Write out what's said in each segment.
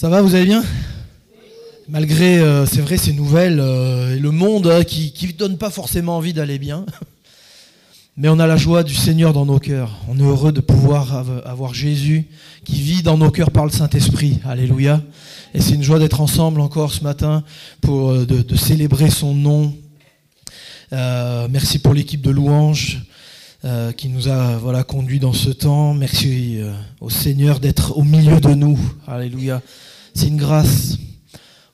Ça va, vous allez bien? Malgré, c'est vrai, ces nouvelles, et le monde qui ne donne pas forcément envie d'aller bien. Mais on a la joie du Seigneur dans nos cœurs. On est heureux de pouvoir avoir Jésus qui vit dans nos cœurs par le Saint-Esprit. Alléluia. Et c'est une joie d'être ensemble encore ce matin pour de célébrer son nom. Merci pour l'équipe de louanges qui nous a conduits dans ce temps. Merci au Seigneur d'être au milieu de nous. Alléluia. C'est une grâce.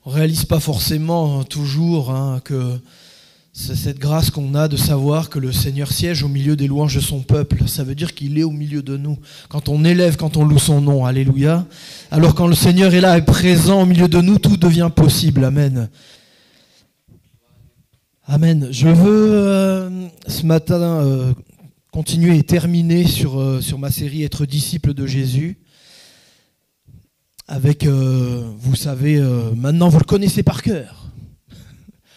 On ne réalise pas forcément toujours que c'est cette grâce qu'on a de savoir que le Seigneur siège au milieu des louanges de son peuple. Ça veut dire qu'il est au milieu de nous. Quand on élève, quand on loue son nom, alléluia. Alors quand le Seigneur est là, est présent au milieu de nous, tout devient possible. Amen. Amen. Je veux ce matin continuer et terminer sur ma série « Être disciple de Jésus ». Avec, vous savez, maintenant vous le connaissez par cœur,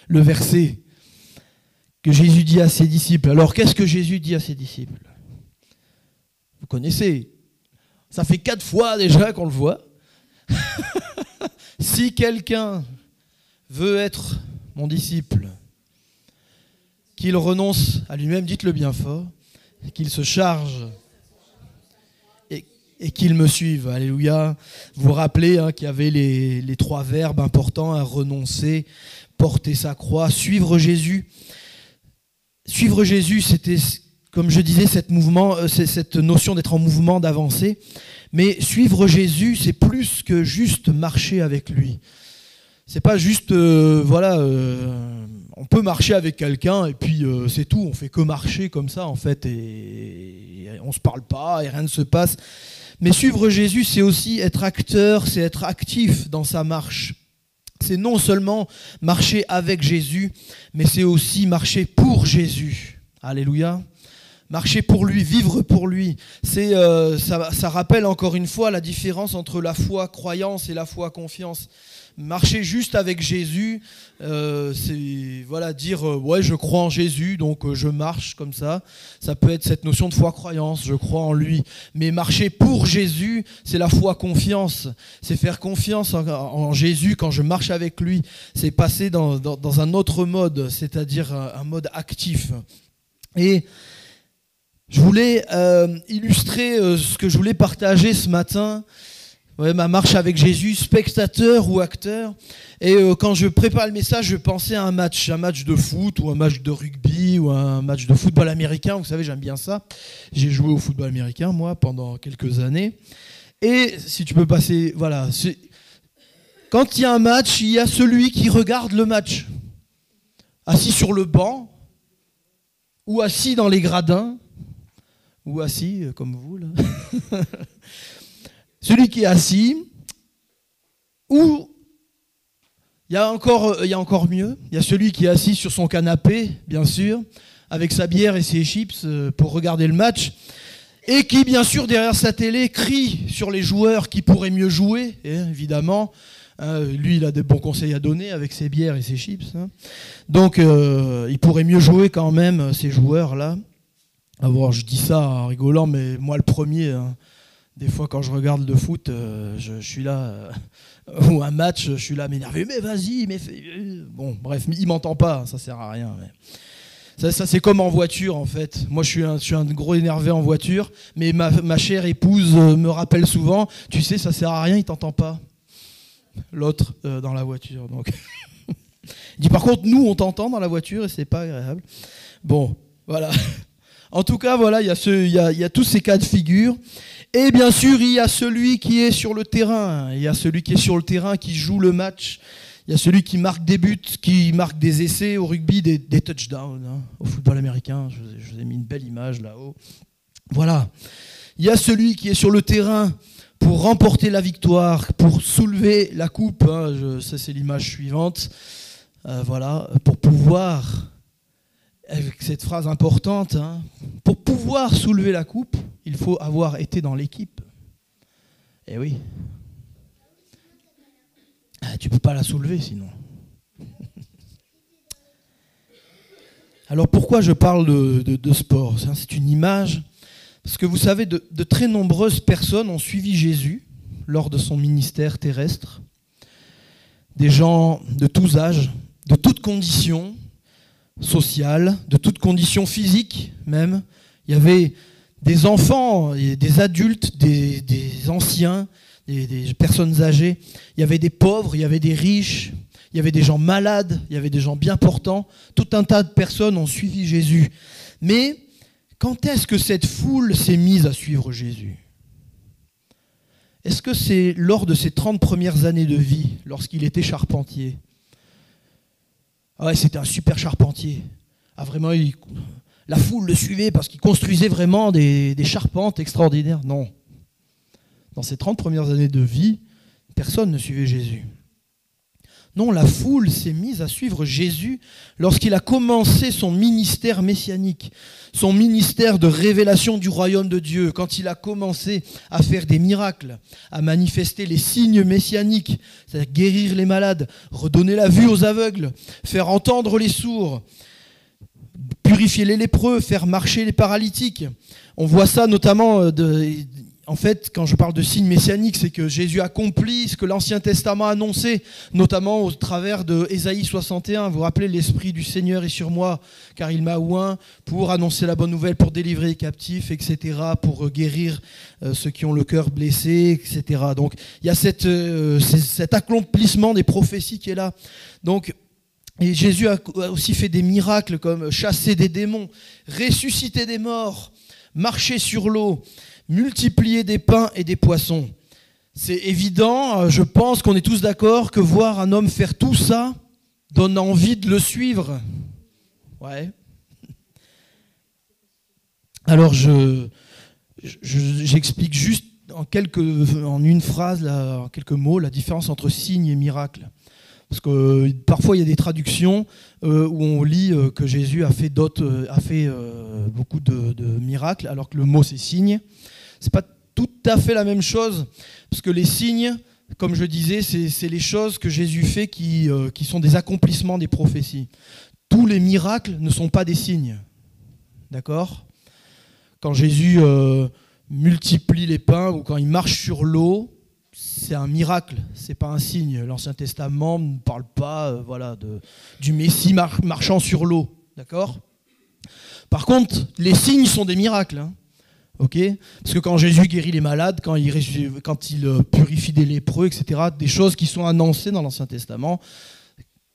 le verset que Jésus dit à ses disciples. Alors, qu'est-ce que Jésus dit à ses disciples? Vous connaissez. Ça fait 4 fois déjà qu'on le voit. Si quelqu'un veut être mon disciple, qu'il renonce à lui-même, dites-le bien fort, qu'il se charge et qu'il me suive. Alléluia. Vous vous rappelez qu'il y avait les 3 verbes importants, renoncer, porter sa croix, suivre Jésus. Suivre Jésus, c'était, comme je disais, cette notion d'être en mouvement, d'avancer. Mais suivre Jésus, c'est plus que juste marcher avec lui. C'est pas juste, on peut marcher avec quelqu'un et puis c'est tout. On fait que marcher comme ça, en fait, et on se parle pas et rien ne se passe. Mais suivre Jésus, c'est aussi être acteur, c'est être actif dans sa marche. C'est non seulement marcher avec Jésus, mais c'est aussi marcher pour Jésus. Alléluia. Marcher pour lui, vivre pour lui. Ça rappelle encore une fois la différence entre la foi croyance et la foi confiance. Marcher juste avec Jésus, c'est dire ouais, je crois en Jésus, donc je marche comme ça. Ça peut être cette notion de foi croyance, je crois en lui. Mais marcher pour Jésus, c'est la foi confiance. C'est faire confiance en Jésus quand je marche avec lui. C'est passer dans un autre mode, c'est-à-dire un mode actif. Et je voulais illustrer ce que je voulais partager ce matin. Ouais, ma marche avec Jésus, spectateur ou acteur. Et quand je prépare le message, je pensais à un match de foot ou un match de rugby ou un match de football américain. Vous savez, j'aime bien ça. J'ai joué au football américain, moi, pendant quelques années. Et si tu peux passer, voilà. Quand il y a un match, il y a celui qui regarde le match. Assis sur le banc, ou assis dans les gradins, ou assis comme vous, là. Celui qui est assis, ou il y a encore mieux, il y a celui qui est assis sur son canapé, bien sûr, avec sa bière et ses chips pour regarder le match, et qui, bien sûr, derrière sa télé, crie sur les joueurs qui pourraient mieux jouer, évidemment. Lui, il a des bons conseils à donner avec ses bières et ses chips. Donc, il pourrait mieux jouer quand même, ces joueurs-là. Alors, je dis ça en rigolant, mais moi, le premier... Des fois, quand je regarde le foot, je suis là, ou un match, je suis là m'énervé. Mais vas-y, mais fais... Bon, bref, il m'entend pas, ça sert à rien. Mais... Ça, c'est comme en voiture, en fait. Moi, je suis un gros énervé en voiture, mais ma chère épouse me rappelle souvent, tu sais, ça sert à rien, il t'entend pas. L'autre dans la voiture. Donc. Il dit, par contre, nous, on t'entend dans la voiture et c'est pas agréable. Bon, voilà. En tout cas, voilà, il y a tous ces cas de figure. Et bien sûr, il y a celui qui est sur le terrain. Il y a celui qui est sur le terrain, qui joue le match. Il y a celui qui marque des buts, qui marque des essais au rugby, des touchdowns. Au football américain, je vous ai mis une belle image là-haut. Voilà. Il y a celui qui est sur le terrain pour remporter la victoire, pour soulever la coupe. Ça, c'est l'image suivante. Voilà. Pour pouvoir... Avec cette phrase importante, pour pouvoir soulever la coupe, il faut avoir été dans l'équipe. Eh oui. Tu ne peux pas la soulever sinon. Alors pourquoi je parle de sport? C'est une image, parce que vous savez, de très nombreuses personnes ont suivi Jésus, lors de son ministère terrestre. Des gens de tous âges, de toutes conditions sociales, de toutes conditions physiques même. Il y avait des enfants, des adultes, des anciens, des personnes âgées. Il y avait des pauvres, il y avait des riches, il y avait des gens malades, il y avait des gens bien portants. Tout un tas de personnes ont suivi Jésus. Mais quand est-ce que cette foule s'est mise à suivre Jésus ? Est-ce que c'est lors de ses 30 premières années de vie, lorsqu'il était charpentier ? Ah ouais, c'était un super charpentier. Ah vraiment, la foule le suivait parce qu'il construisait vraiment des charpentes extraordinaires. Non. Dans ses 30 premières années de vie, personne ne suivait Jésus. Non, la foule s'est mise à suivre Jésus lorsqu'il a commencé son ministère messianique, son ministère de révélation du royaume de Dieu, quand il a commencé à faire des miracles, à manifester les signes messianiques, c'est-à-dire guérir les malades, redonner la vue aux aveugles, faire entendre les sourds, purifier les lépreux, faire marcher les paralytiques. On voit ça notamment en fait, quand je parle de signes messianiques, c'est que Jésus accomplit ce que l'Ancien Testament annonçait, notamment au travers de Ésaïe 61. Vous vous rappelez, l'Esprit du Seigneur est sur moi, car il m'a oint pour annoncer la bonne nouvelle, pour délivrer les captifs, etc., pour guérir ceux qui ont le cœur blessé, etc. Donc, il y a cet accomplissement des prophéties qui est là. Donc, et Jésus a aussi fait des miracles comme chasser des démons, ressusciter des morts, marcher sur l'eau, multiplier des pains et des poissons. C'est évident, je pense qu'on est tous d'accord que voir un homme faire tout ça donne envie de le suivre. Ouais. Alors j'explique juste en une phrase, en quelques mots, la différence entre signe et miracle. Parce que parfois il y a des traductions où on lit que Jésus a fait beaucoup de miracles, alors que le mot c'est signe. C'est pas tout à fait la même chose, parce que les signes, comme je disais, c'est les choses que Jésus fait qui sont des accomplissements des prophéties. Tous les miracles ne sont pas des signes. D'accord ? Quand Jésus multiplie les pains ou quand il marche sur l'eau, c'est un miracle, c'est pas un signe. L'Ancien Testament ne parle pas du Messie marchant sur l'eau. D'accord ? Par contre, les signes sont des miracles. Hein. Okay, parce que quand Jésus guérit les malades, quand il purifie des lépreux, etc., des choses qui sont annoncées dans l'Ancien Testament,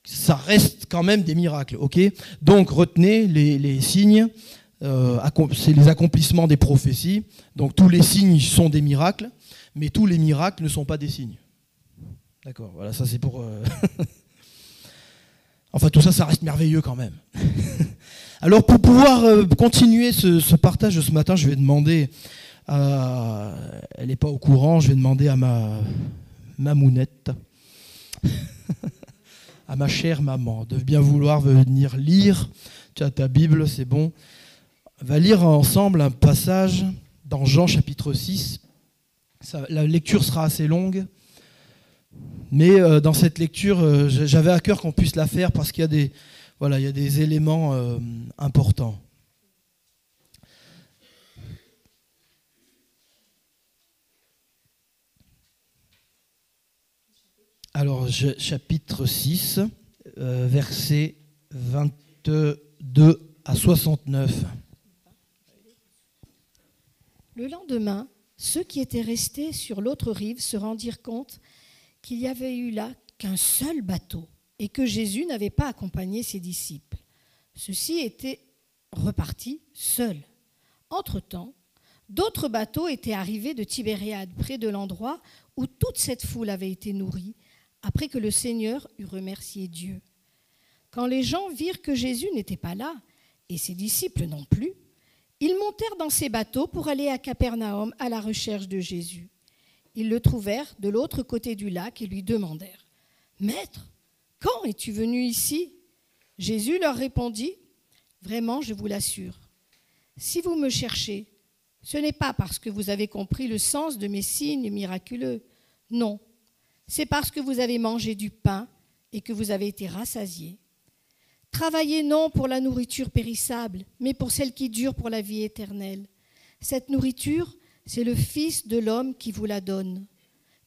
ça reste quand même des miracles. Okay, donc retenez les signes, c'est les accomplissements des prophéties. Donc tous les signes sont des miracles, mais tous les miracles ne sont pas des signes. D'accord, voilà, ça c'est pour... Enfin tout ça, ça reste merveilleux quand même. Alors pour pouvoir continuer ce partage de ce matin, je vais demander elle n'est pas au courant, je vais demander à ma mounette, à ma chère maman, de bien vouloir venir lire. Tu as ta Bible, c'est bon. On va lire ensemble un passage dans Jean chapitre 6. La lecture sera assez longue, mais dans cette lecture, j'avais à cœur qu'on puisse la faire parce qu'il y a des éléments importants. Alors, chapitre 6, versets 22 à 69. Le lendemain, ceux qui étaient restés sur l'autre rive se rendirent compte qu'il n'y avait eu là qu'un seul bateau et que Jésus n'avait pas accompagné ses disciples. Ceux-ci étaient repartis seuls. Entre-temps, d'autres bateaux étaient arrivés de Tibériade, près de l'endroit où toute cette foule avait été nourrie, après que le Seigneur eut remercié Dieu. Quand les gens virent que Jésus n'était pas là, et ses disciples non plus, ils montèrent dans ces bateaux pour aller à Capernaum à la recherche de Jésus. Ils le trouvèrent de l'autre côté du lac et lui demandèrent « Maître, quand es-tu venu ici ?» Jésus leur répondit « Vraiment, je vous l'assure, si vous me cherchez, ce n'est pas parce que vous avez compris le sens de mes signes miraculeux. Non, c'est parce que vous avez mangé du pain et que vous avez été rassasiés. Travaillez non pour la nourriture périssable, mais pour celle qui dure pour la vie éternelle. Cette nourriture, c'est le Fils de l'homme qui vous la donne.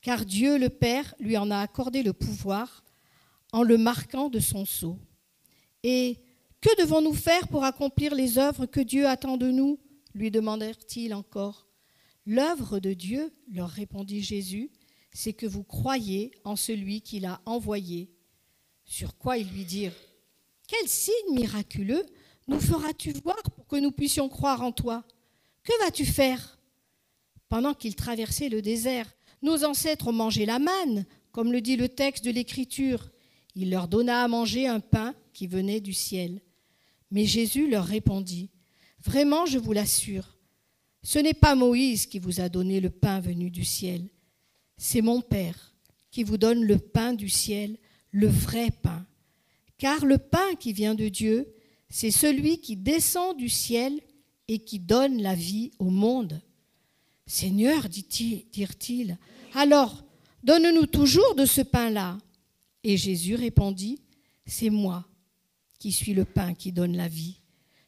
car Dieu le Père lui en a accordé le pouvoir en le marquant de son sceau. Et que devons-nous faire pour accomplir les œuvres que Dieu attend de nous ? Lui demandèrent-ils encore. L'œuvre de Dieu, leur répondit Jésus, c'est que vous croyez en celui qu'il a envoyé. Sur quoi ils lui dirent, quel signe miraculeux nous feras-tu voir pour que nous puissions croire en toi ? Que vas-tu faire ? Pendant qu'ils traversaient le désert, nos ancêtres ont mangé la manne, comme le dit le texte de l'Écriture. Il leur donna à manger un pain qui venait du ciel. Mais Jésus leur répondit, vraiment, je vous l'assure, ce n'est pas Moïse qui vous a donné le pain venu du ciel. C'est mon Père qui vous donne le pain du ciel, le vrai pain. Car le pain qui vient de Dieu, c'est celui qui descend du ciel et qui donne la vie au monde. Seigneur, dirent-ils, alors donne-nous toujours de ce pain-là. Et Jésus répondit, c'est moi qui suis le pain qui donne la vie.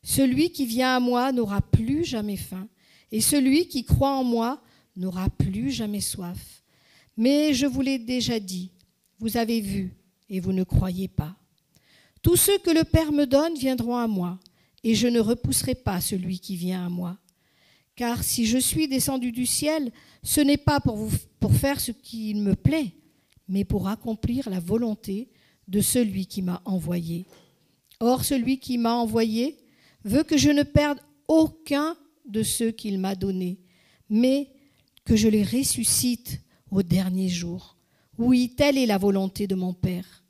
Celui qui vient à moi n'aura plus jamais faim, et celui qui croit en moi n'aura plus jamais soif. Mais je vous l'ai déjà dit, vous avez vu, et vous ne croyez pas. Tous ceux que le Père me donne viendront à moi, et je ne repousserai pas celui qui vient à moi. Car si je suis descendu du ciel, ce n'est pas pour faire ce qu'il me plaît, mais pour accomplir la volonté de celui qui m'a envoyé. Or, celui qui m'a envoyé veut que je ne perde aucun de ceux qu'il m'a donnés, mais que je les ressuscite au dernier jour. Oui, telle est la volonté de mon Père.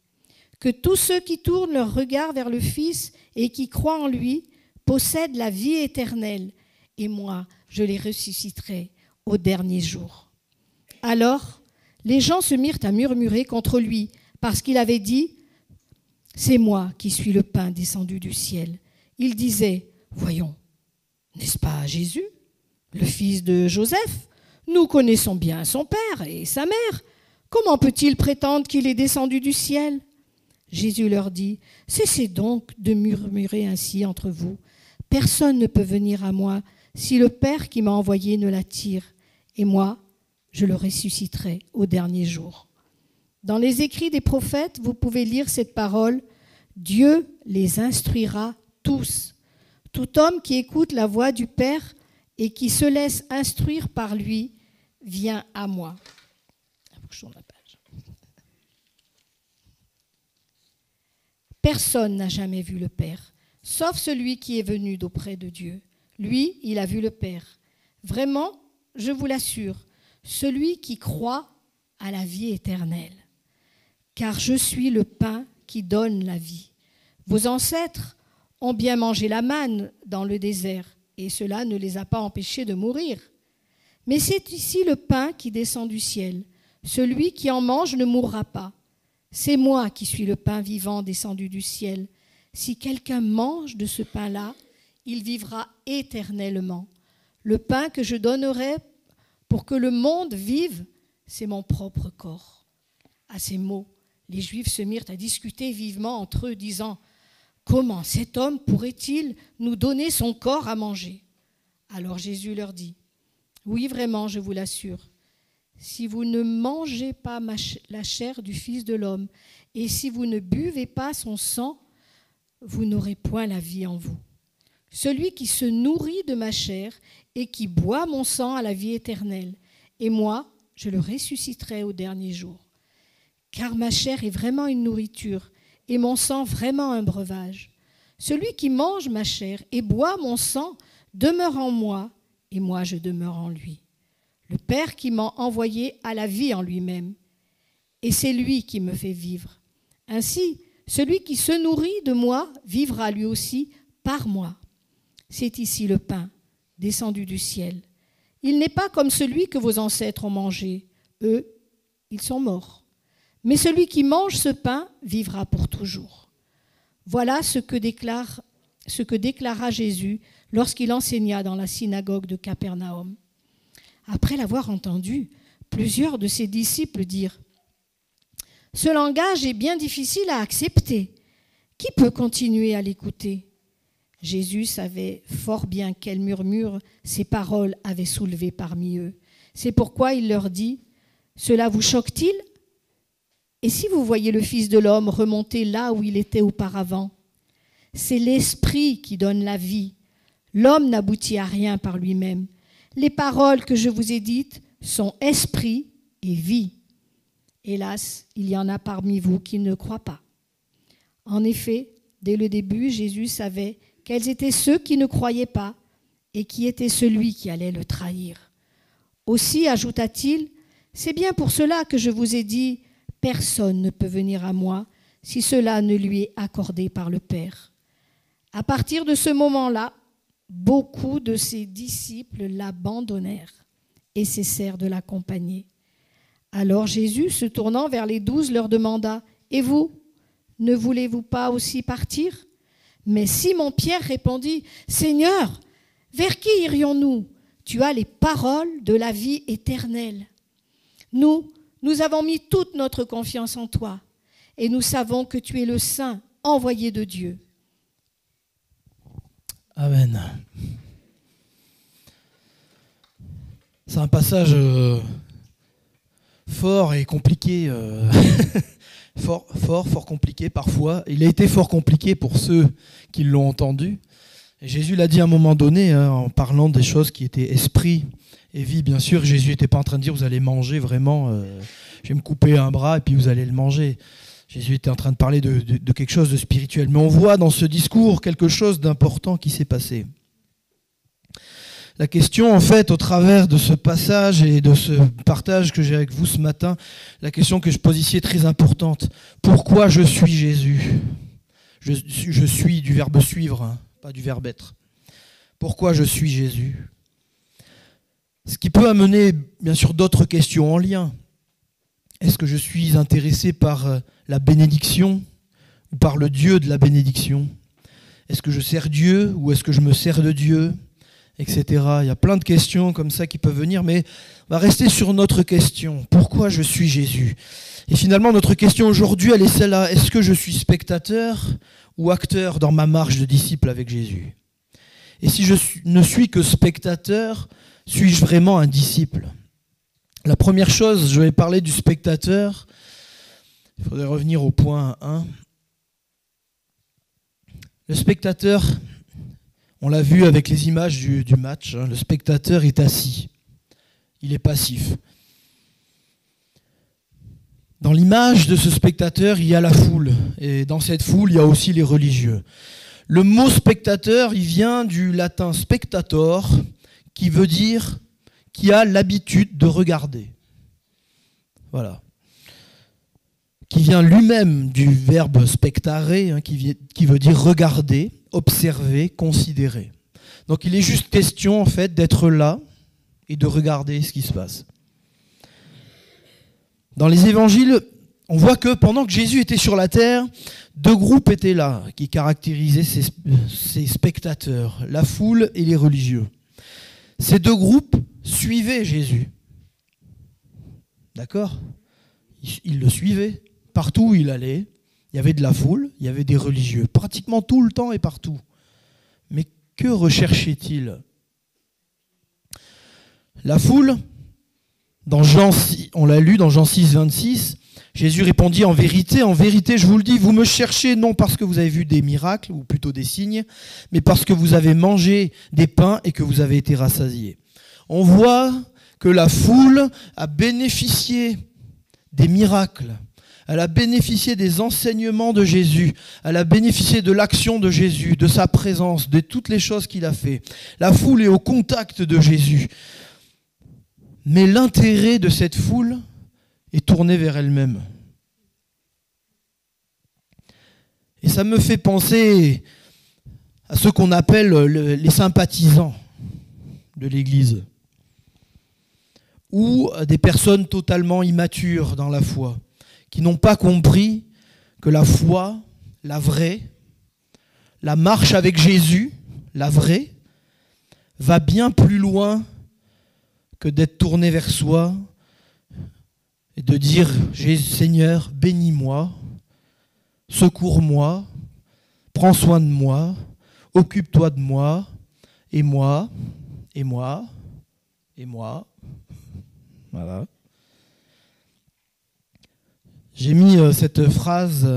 Que tous ceux qui tournent leur regard vers le Fils et qui croient en lui possèdent la vie éternelle, et moi, je les ressusciterai au dernier jour. Alors, les gens se mirent à murmurer contre lui, parce qu'il avait dit « C'est moi qui suis le pain descendu du ciel ». Ils disaient « Voyons, n'est-ce pas Jésus, le fils de Joseph ? Nous connaissons bien son père et sa mère. Comment peut-il prétendre qu'il est descendu du ciel ?» Jésus leur dit « Cessez donc de murmurer ainsi entre vous. Personne ne peut venir à moi si le Père qui m'a envoyé ne l'attire, et moi, je le ressusciterai au dernier jour. » Dans les écrits des prophètes, vous pouvez lire cette parole « Dieu les instruira tous. Tout homme qui écoute la voix du Père et qui se laisse instruire par lui vient à moi. » Je tourne la page. Personne n'a jamais vu le Père, sauf celui qui est venu d'auprès de Dieu. Lui, il a vu le Père. Vraiment, je vous l'assure, celui qui croit a la vie éternelle. Car je suis le pain qui donne la vie. Vos ancêtres ont bien mangé la manne dans le désert, et cela ne les a pas empêchés de mourir. Mais c'est ici le pain qui descend du ciel. Celui qui en mange ne mourra pas. C'est moi qui suis le pain vivant descendu du ciel. Si quelqu'un mange de ce pain-là, il vivra éternellement. Le pain que je donnerai pour que le monde vive, c'est mon propre corps. » À ces mots, les Juifs se mirent à discuter vivement entre eux, disant « Comment cet homme pourrait-il nous donner son corps à manger ?» Alors Jésus leur dit « Oui, vraiment, je vous l'assure. Si vous ne mangez pas la chair du Fils de l'homme, et si vous ne buvez pas son sang, vous n'aurez point la vie en vous. Celui qui se nourrit de ma chair et qui boit mon sang a la vie éternelle, et moi, je le ressusciterai au dernier jour. Car ma chair est vraiment une nourriture, et mon sang vraiment un breuvage. Celui qui mange ma chair et boit mon sang demeure en moi, et moi je demeure en lui. Le Père qui m'a envoyé a la vie en lui-même, et c'est lui qui me fait vivre. Ainsi, celui qui se nourrit de moi vivra lui aussi par moi. C'est ici le pain, descendu du ciel. Il n'est pas comme celui que vos ancêtres ont mangé. Eux, ils sont morts. Mais celui qui mange ce pain vivra pour toujours. Voilà ce que déclara Jésus lorsqu'il enseigna dans la synagogue de Capernaum. Après l'avoir entendu, plusieurs de ses disciples dirent « Ce langage est bien difficile à accepter. Qui peut continuer à l'écouter ?» Jésus savait fort bien quel murmure ces paroles avaient soulevé parmi eux. C'est pourquoi il leur dit Cela vous choque-t-il? Et si vous voyez le Fils de l'homme remonter là où il était auparavant? C'est l'Esprit qui donne la vie. L'homme n'aboutit à rien par lui-même. Les paroles que je vous ai dites sont esprit et vie. Hélas, il y en a parmi vous qui ne croient pas. En effet, dès le début, Jésus savait quels étaient ceux qui ne croyaient pas et qui était celui qui allait le trahir. Aussi, ajouta-t-il, c'est bien pour cela que je vous ai dit, personne ne peut venir à moi si cela ne lui est accordé par le Père. À partir de ce moment-là, beaucoup de ses disciples l'abandonnèrent et cessèrent de l'accompagner. Alors Jésus, se tournant vers les 12, leur demanda, « Et vous, ne voulez-vous pas aussi partir ?» Mais Simon-Pierre répondit, « Seigneur, vers qui irions-nous? Tu as les paroles de la vie éternelle. Nous avons mis toute notre confiance en toi et nous savons que tu es le Saint envoyé de Dieu. » Amen. C'est un passage fort et compliqué, fort compliqué parfois. Il a été fort compliqué pour ceux qui l'ont entendu. Et Jésus l'a dit à un moment donné, en parlant des choses qui étaient esprit et vie. Bien sûr, Jésus n'était pas en train de dire vous allez manger vraiment, je vais me couper un bras et puis vous allez le manger. Jésus était en train de parler de quelque chose de spirituel. Mais on voit dans ce discours quelque chose d'important qui s'est passé. La question, en fait, au travers de ce passage et de ce partage que j'ai avec vous ce matin, la question que je pose ici est très importante. Pourquoi je suis Jésus ? Je suis du verbe suivre, hein, pas du verbe être. Pourquoi je suis Jésus ? Ce qui peut amener, bien sûr, d'autres questions en lien. Est-ce que je suis intéressé par la bénédiction ou par le Dieu de la bénédiction ? Est-ce que je sers Dieu ou est-ce que je me sers de Dieu ? Etc. Il y a plein de questions comme ça qui peuvent venir, mais on va rester sur notre question. Pourquoi je suis Jésus ? Et finalement, notre question aujourd'hui, elle est celle-là. Est-ce que je suis spectateur ou acteur dans ma marche de disciple avec Jésus ? Et si je ne suis que spectateur, suis-je vraiment un disciple ? La première chose, je vais parler du spectateur. Il faudrait revenir au point 1. Le spectateur, on l'a vu avec les images du match, le spectateur est assis, il est passif. Dans l'image de ce spectateur, il y a la foule, et dans cette foule, il y a aussi les religieux. Le mot spectateur, il vient du latin spectator, qui veut dire qui a l'habitude de regarder. Voilà. Qui vient lui-même du verbe spectare, qui veut dire regarder, observer, considérer. Donc il est juste question en fait d'être là et de regarder ce qui se passe. Dans les évangiles, on voit que pendant que Jésus était sur la terre, deux groupes étaient là qui caractérisaient ces spectateurs, la foule et les religieux. Ces deux groupes suivaient Jésus. D'accord ? Ils le suivaient. Partout où il allait, il y avait de la foule, il y avait des religieux, pratiquement tout le temps et partout. Mais que recherchait-il ? La foule, dans Jean, on l'a lu dans Jean 6, 26, Jésus répondit en vérité, je vous le dis, vous me cherchez non parce que vous avez vu des miracles, ou plutôt des signes, mais parce que vous avez mangé des pains et que vous avez été rassasiés. On voit que la foule a bénéficié des miracles. Elle a bénéficié des enseignements de Jésus. Elle a bénéficié de l'action de Jésus, de sa présence, de toutes les choses qu'il a fait. La foule est au contact de Jésus. Mais l'intérêt de cette foule est tourné vers elle-même. Et ça me fait penser à ce qu'on appelle les sympathisants de l'Église, ou des personnes totalement immatures dans la foi, qui n'ont pas compris que la foi, la vraie, la marche avec Jésus, la vraie, va bien plus loin que d'être tourné vers soi et de dire « Seigneur, bénis-moi, secours-moi, prends soin de moi, occupe-toi de moi, et moi, et moi, et moi. » Voilà. J'ai mis cette phrase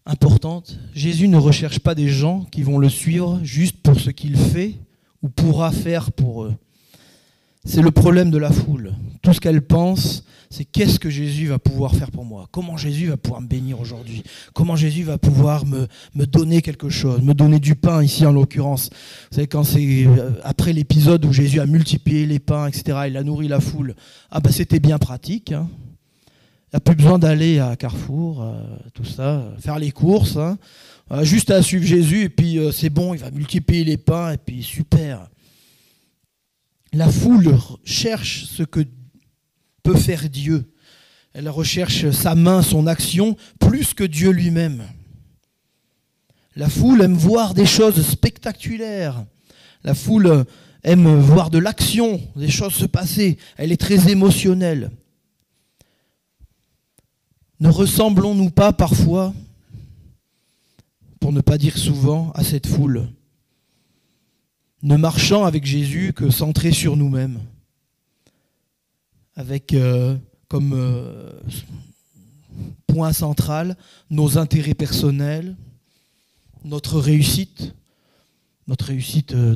importante. Jésus ne recherche pas des gens qui vont le suivre juste pour ce qu'il fait ou pourra faire pour eux. C'est le problème de la foule. Tout ce qu'elle pense, c'est qu'est-ce que Jésus va pouvoir faire pour moi ? Comment Jésus va pouvoir me bénir aujourd'hui ? Comment Jésus va pouvoir me donner quelque chose, me donner du pain ici en l'occurrence. Vous savez, quand c'est après l'épisode où Jésus a multiplié les pains, etc., il a nourri la foule, c'était bien pratique. Hein. Il n'y a plus besoin d'aller à Carrefour, tout ça, faire les courses. Hein. Juste à suivre Jésus et puis c'est bon, il va multiplier les pains et puis super. La foule cherche ce que peut faire Dieu. Elle recherche sa main, son action, plus que Dieu lui-même. La foule aime voir des choses spectaculaires. La foule aime voir de l'action, des choses se passer. Elle est très émotionnelle. Ne ressemblons-nous pas parfois, pour ne pas dire souvent, à cette foule ? Ne marchant avec Jésus que centrés sur nous-mêmes, avec comme point central nos intérêts personnels, notre réussite dans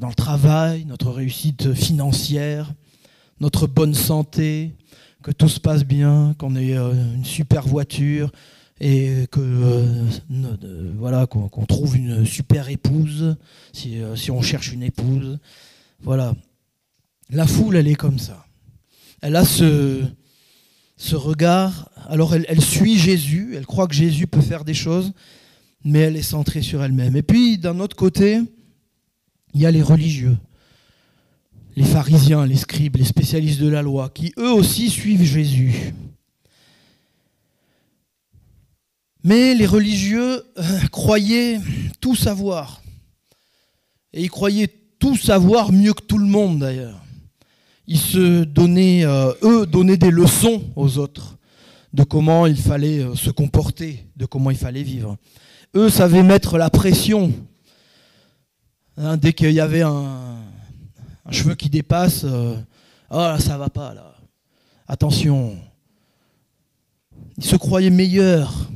le travail, notre réussite financière, notre bonne santé, que tout se passe bien, qu'on ait une super voiture et qu'on trouve une super épouse, si on cherche une épouse. Voilà. La foule, elle est comme ça. Elle a ce regard. Alors, elle suit Jésus, elle croit que Jésus peut faire des choses, mais elle est centrée sur elle-même. Et puis, d'un autre côté, il y a les religieux, les pharisiens, les scribes, les spécialistes de la loi, qui eux aussi suivent Jésus. Mais les religieux croyaient tout savoir. Et ils croyaient tout savoir mieux que tout le monde d'ailleurs. Ils se donnaient, donnaient des leçons aux autres de comment il fallait se comporter, de comment il fallait vivre. Eux savaient mettre la pression. Hein, dès qu'il y avait un cheveu qui dépasse, là, ça va pas là. Attention. Ils se croyaient meilleurs,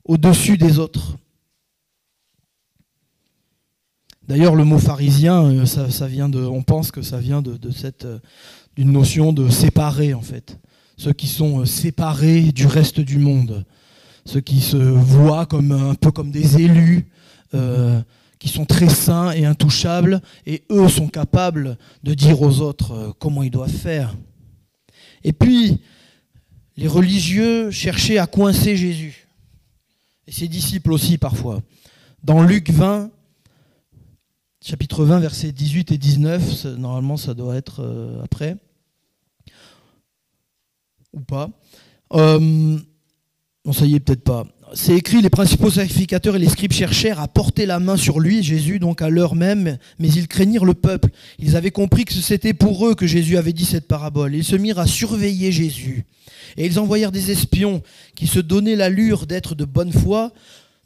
au-dessus des autres. D'ailleurs, le mot pharisien, ça vient on pense que ça vient d'une notion de séparer en fait. Ceux qui sont séparés du reste du monde, ceux qui se voient un peu comme des élus, qui sont très saints et intouchables, et eux sont capables de dire aux autres comment ils doivent faire. Et puis, les religieux cherchaient à coincer Jésus, et ses disciples aussi parfois. Dans Luc 20, chapitre 20, versets 18 et 19, normalement ça doit être après, ou pas. Non, ça y est, peut-être pas. C'est écrit, les principaux sacrificateurs et les scribes cherchèrent à porter la main sur lui, Jésus, donc à l'heure même, mais ils craignirent le peuple. Ils avaient compris que c'était pour eux que Jésus avait dit cette parabole. Ils se mirent à surveiller Jésus. Et ils envoyèrent des espions qui se donnaient l'allure d'être de bonne foi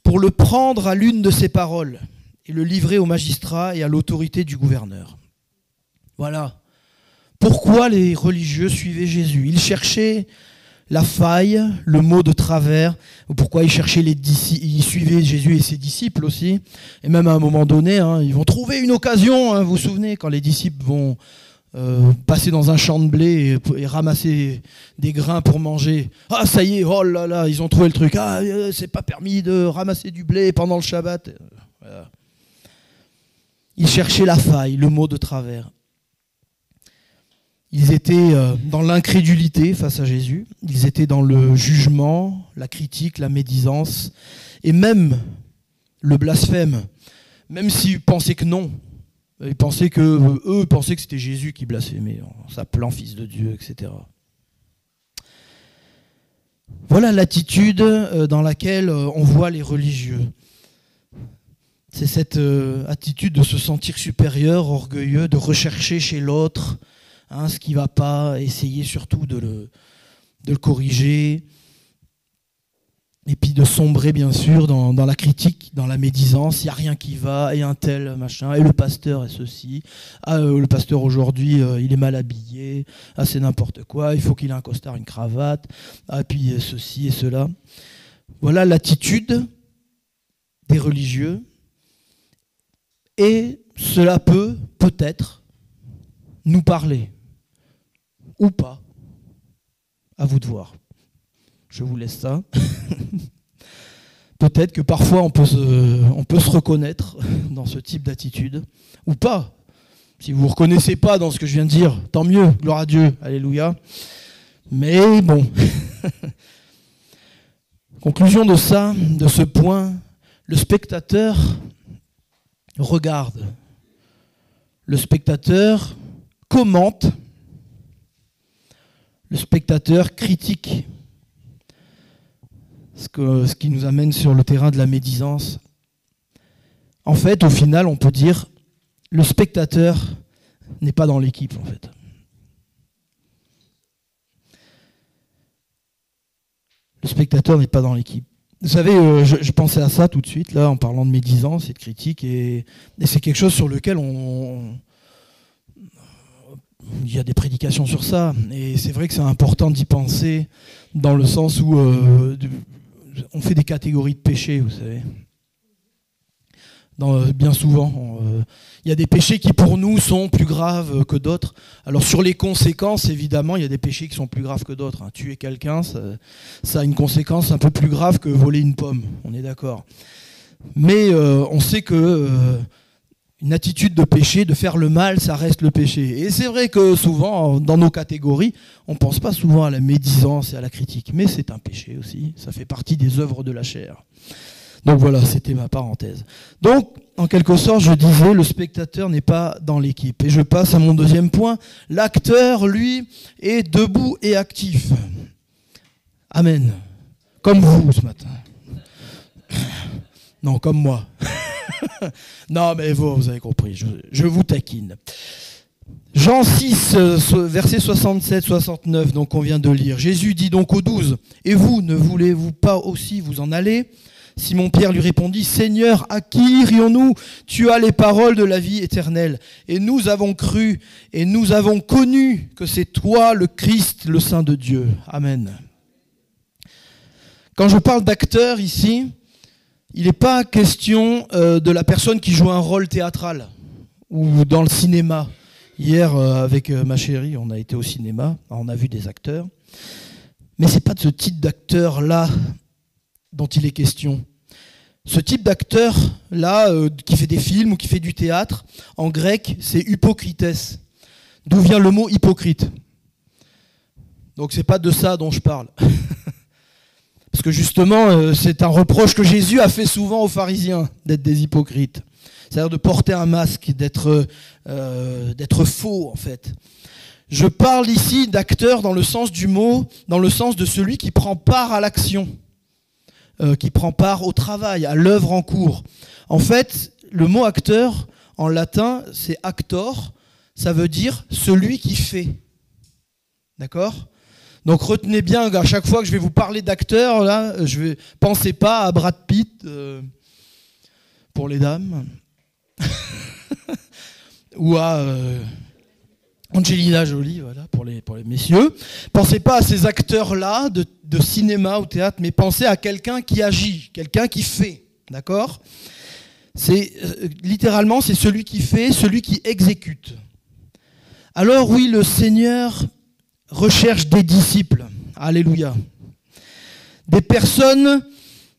pour le prendre à l'une de ses paroles et le livrer au magistrat et à l'autorité du gouverneur. Voilà. Pourquoi les religieux suivaient Jésus ? Ils cherchaient la faille, le mot de travers. Pourquoi ils cherchaient ils suivaient Jésus et ses disciples aussi. Et même à un moment donné, ils vont trouver une occasion. Vous vous souvenez, quand les disciples vont passer dans un champ de blé et ramasser des grains pour manger. Ah, ça y est, oh là là, ils ont trouvé le truc. Ah, c'est pas permis de ramasser du blé pendant le Shabbat. Voilà. Ils cherchaient la faille, le mot de travers. Ils étaient dans l'incrédulité face à Jésus. Ils étaient dans le jugement, la critique, la médisance et même le blasphème. Même s'ils pensaient que non. Eux pensaient que c'était Jésus qui blasphémait en s'appelant fils de Dieu, etc. Voilà l'attitude dans laquelle on voit les religieux. C'est cette attitude de se sentir supérieur, orgueilleux, de rechercher chez l'autre ce qui ne va pas, essayer surtout de le corriger. Et puis de sombrer bien sûr dans la critique, dans la médisance, il n'y a rien qui va, et un tel machin, et le pasteur est ceci, le pasteur aujourd'hui il est mal habillé, c'est n'importe quoi, il faut qu'il ait un costard, une cravate, puis ceci et cela. Voilà l'attitude des religieux, et cela peut peut-être nous parler, ou pas, à vous de voir. Je vous laisse ça. Peut-être que parfois on peut se reconnaître dans ce type d'attitude, ou pas. Si vous ne vous reconnaissez pas dans ce que je viens de dire, tant mieux, gloire à Dieu, alléluia. Mais bon. Conclusion de ça, de ce point, le spectateur regarde. Le spectateur commente. Le spectateur critique. Ce qui nous amène sur le terrain de la médisance. En fait, au final, on peut dire le spectateur n'est pas dans l'équipe, en fait. Le spectateur n'est pas dans l'équipe. Vous savez, je pensais à ça tout de suite, là, en parlant de médisance et de critique, et c'est quelque chose sur lequel il y a des prédications sur ça, et c'est vrai que c'est important d'y penser, dans le sens où on fait des catégories de péchés, vous savez. Bien souvent, il y a des péchés qui pour nous sont plus graves que d'autres. Alors sur les conséquences, évidemment, il y a des péchés qui sont plus graves que d'autres. Tuer quelqu'un, ça a une conséquence un peu plus grave que voler une pomme, on est d'accord. Mais on sait que une attitude de péché, de faire le mal, ça reste le péché. Et c'est vrai que souvent, dans nos catégories, on ne pense pas souvent à la médisance et à la critique. Mais c'est un péché aussi, ça fait partie des œuvres de la chair. Donc voilà, c'était ma parenthèse. Donc, en quelque sorte, je disais, le spectateur n'est pas dans l'équipe. Et je passe à mon deuxième point. L'acteur, lui, est debout et actif. Amen. Comme vous ce matin. Non, comme moi. Non, mais vous avez compris, je vous taquine. Jean 6, versets 67-69, donc on vient de lire. Jésus dit donc aux 12, « Et vous, ne voulez-vous pas aussi vous en aller ?» Simon-Pierre lui répondit, « Seigneur, à qui irions-nous ? Tu as les paroles de la vie éternelle. Et nous avons cru, et nous avons connu que c'est toi le Christ, le Saint de Dieu. » Amen. Quand je parle d'acteur ici, il n'est pas question de la personne qui joue un rôle théâtral ou dans le cinéma. Hier, avec ma chérie, on a été au cinéma, on a vu des acteurs. Mais ce n'est pas de ce type d'acteur-là dont il est question. Ce type d'acteur-là, qui fait des films ou qui fait du théâtre, en grec, c'est hypocrites. D'où vient le mot hypocrite. Donc ce n'est pas de ça dont je parle. Parce que justement, c'est un reproche que Jésus a fait souvent aux pharisiens, d'être des hypocrites. C'est-à-dire de porter un masque, d'être faux en fait. Je parle ici d'acteur dans le sens du mot, dans le sens de celui qui prend part à l'action, qui prend part au travail, à l'œuvre en cours. En fait, le mot acteur, en latin, c'est actor, ça veut dire celui qui fait. D'accord ? Donc retenez bien, à chaque fois que je vais vous parler d'acteur, là, pensez pas à Brad Pitt pour les dames ou à Angelina Jolie, voilà, pour les messieurs. Pensez pas à ces acteurs-là de cinéma ou théâtre, mais pensez à quelqu'un qui agit, quelqu'un qui fait, d'accord ? Littéralement, c'est celui qui fait, celui qui exécute. Alors oui, le Seigneur recherche des disciples. Alléluia. Des personnes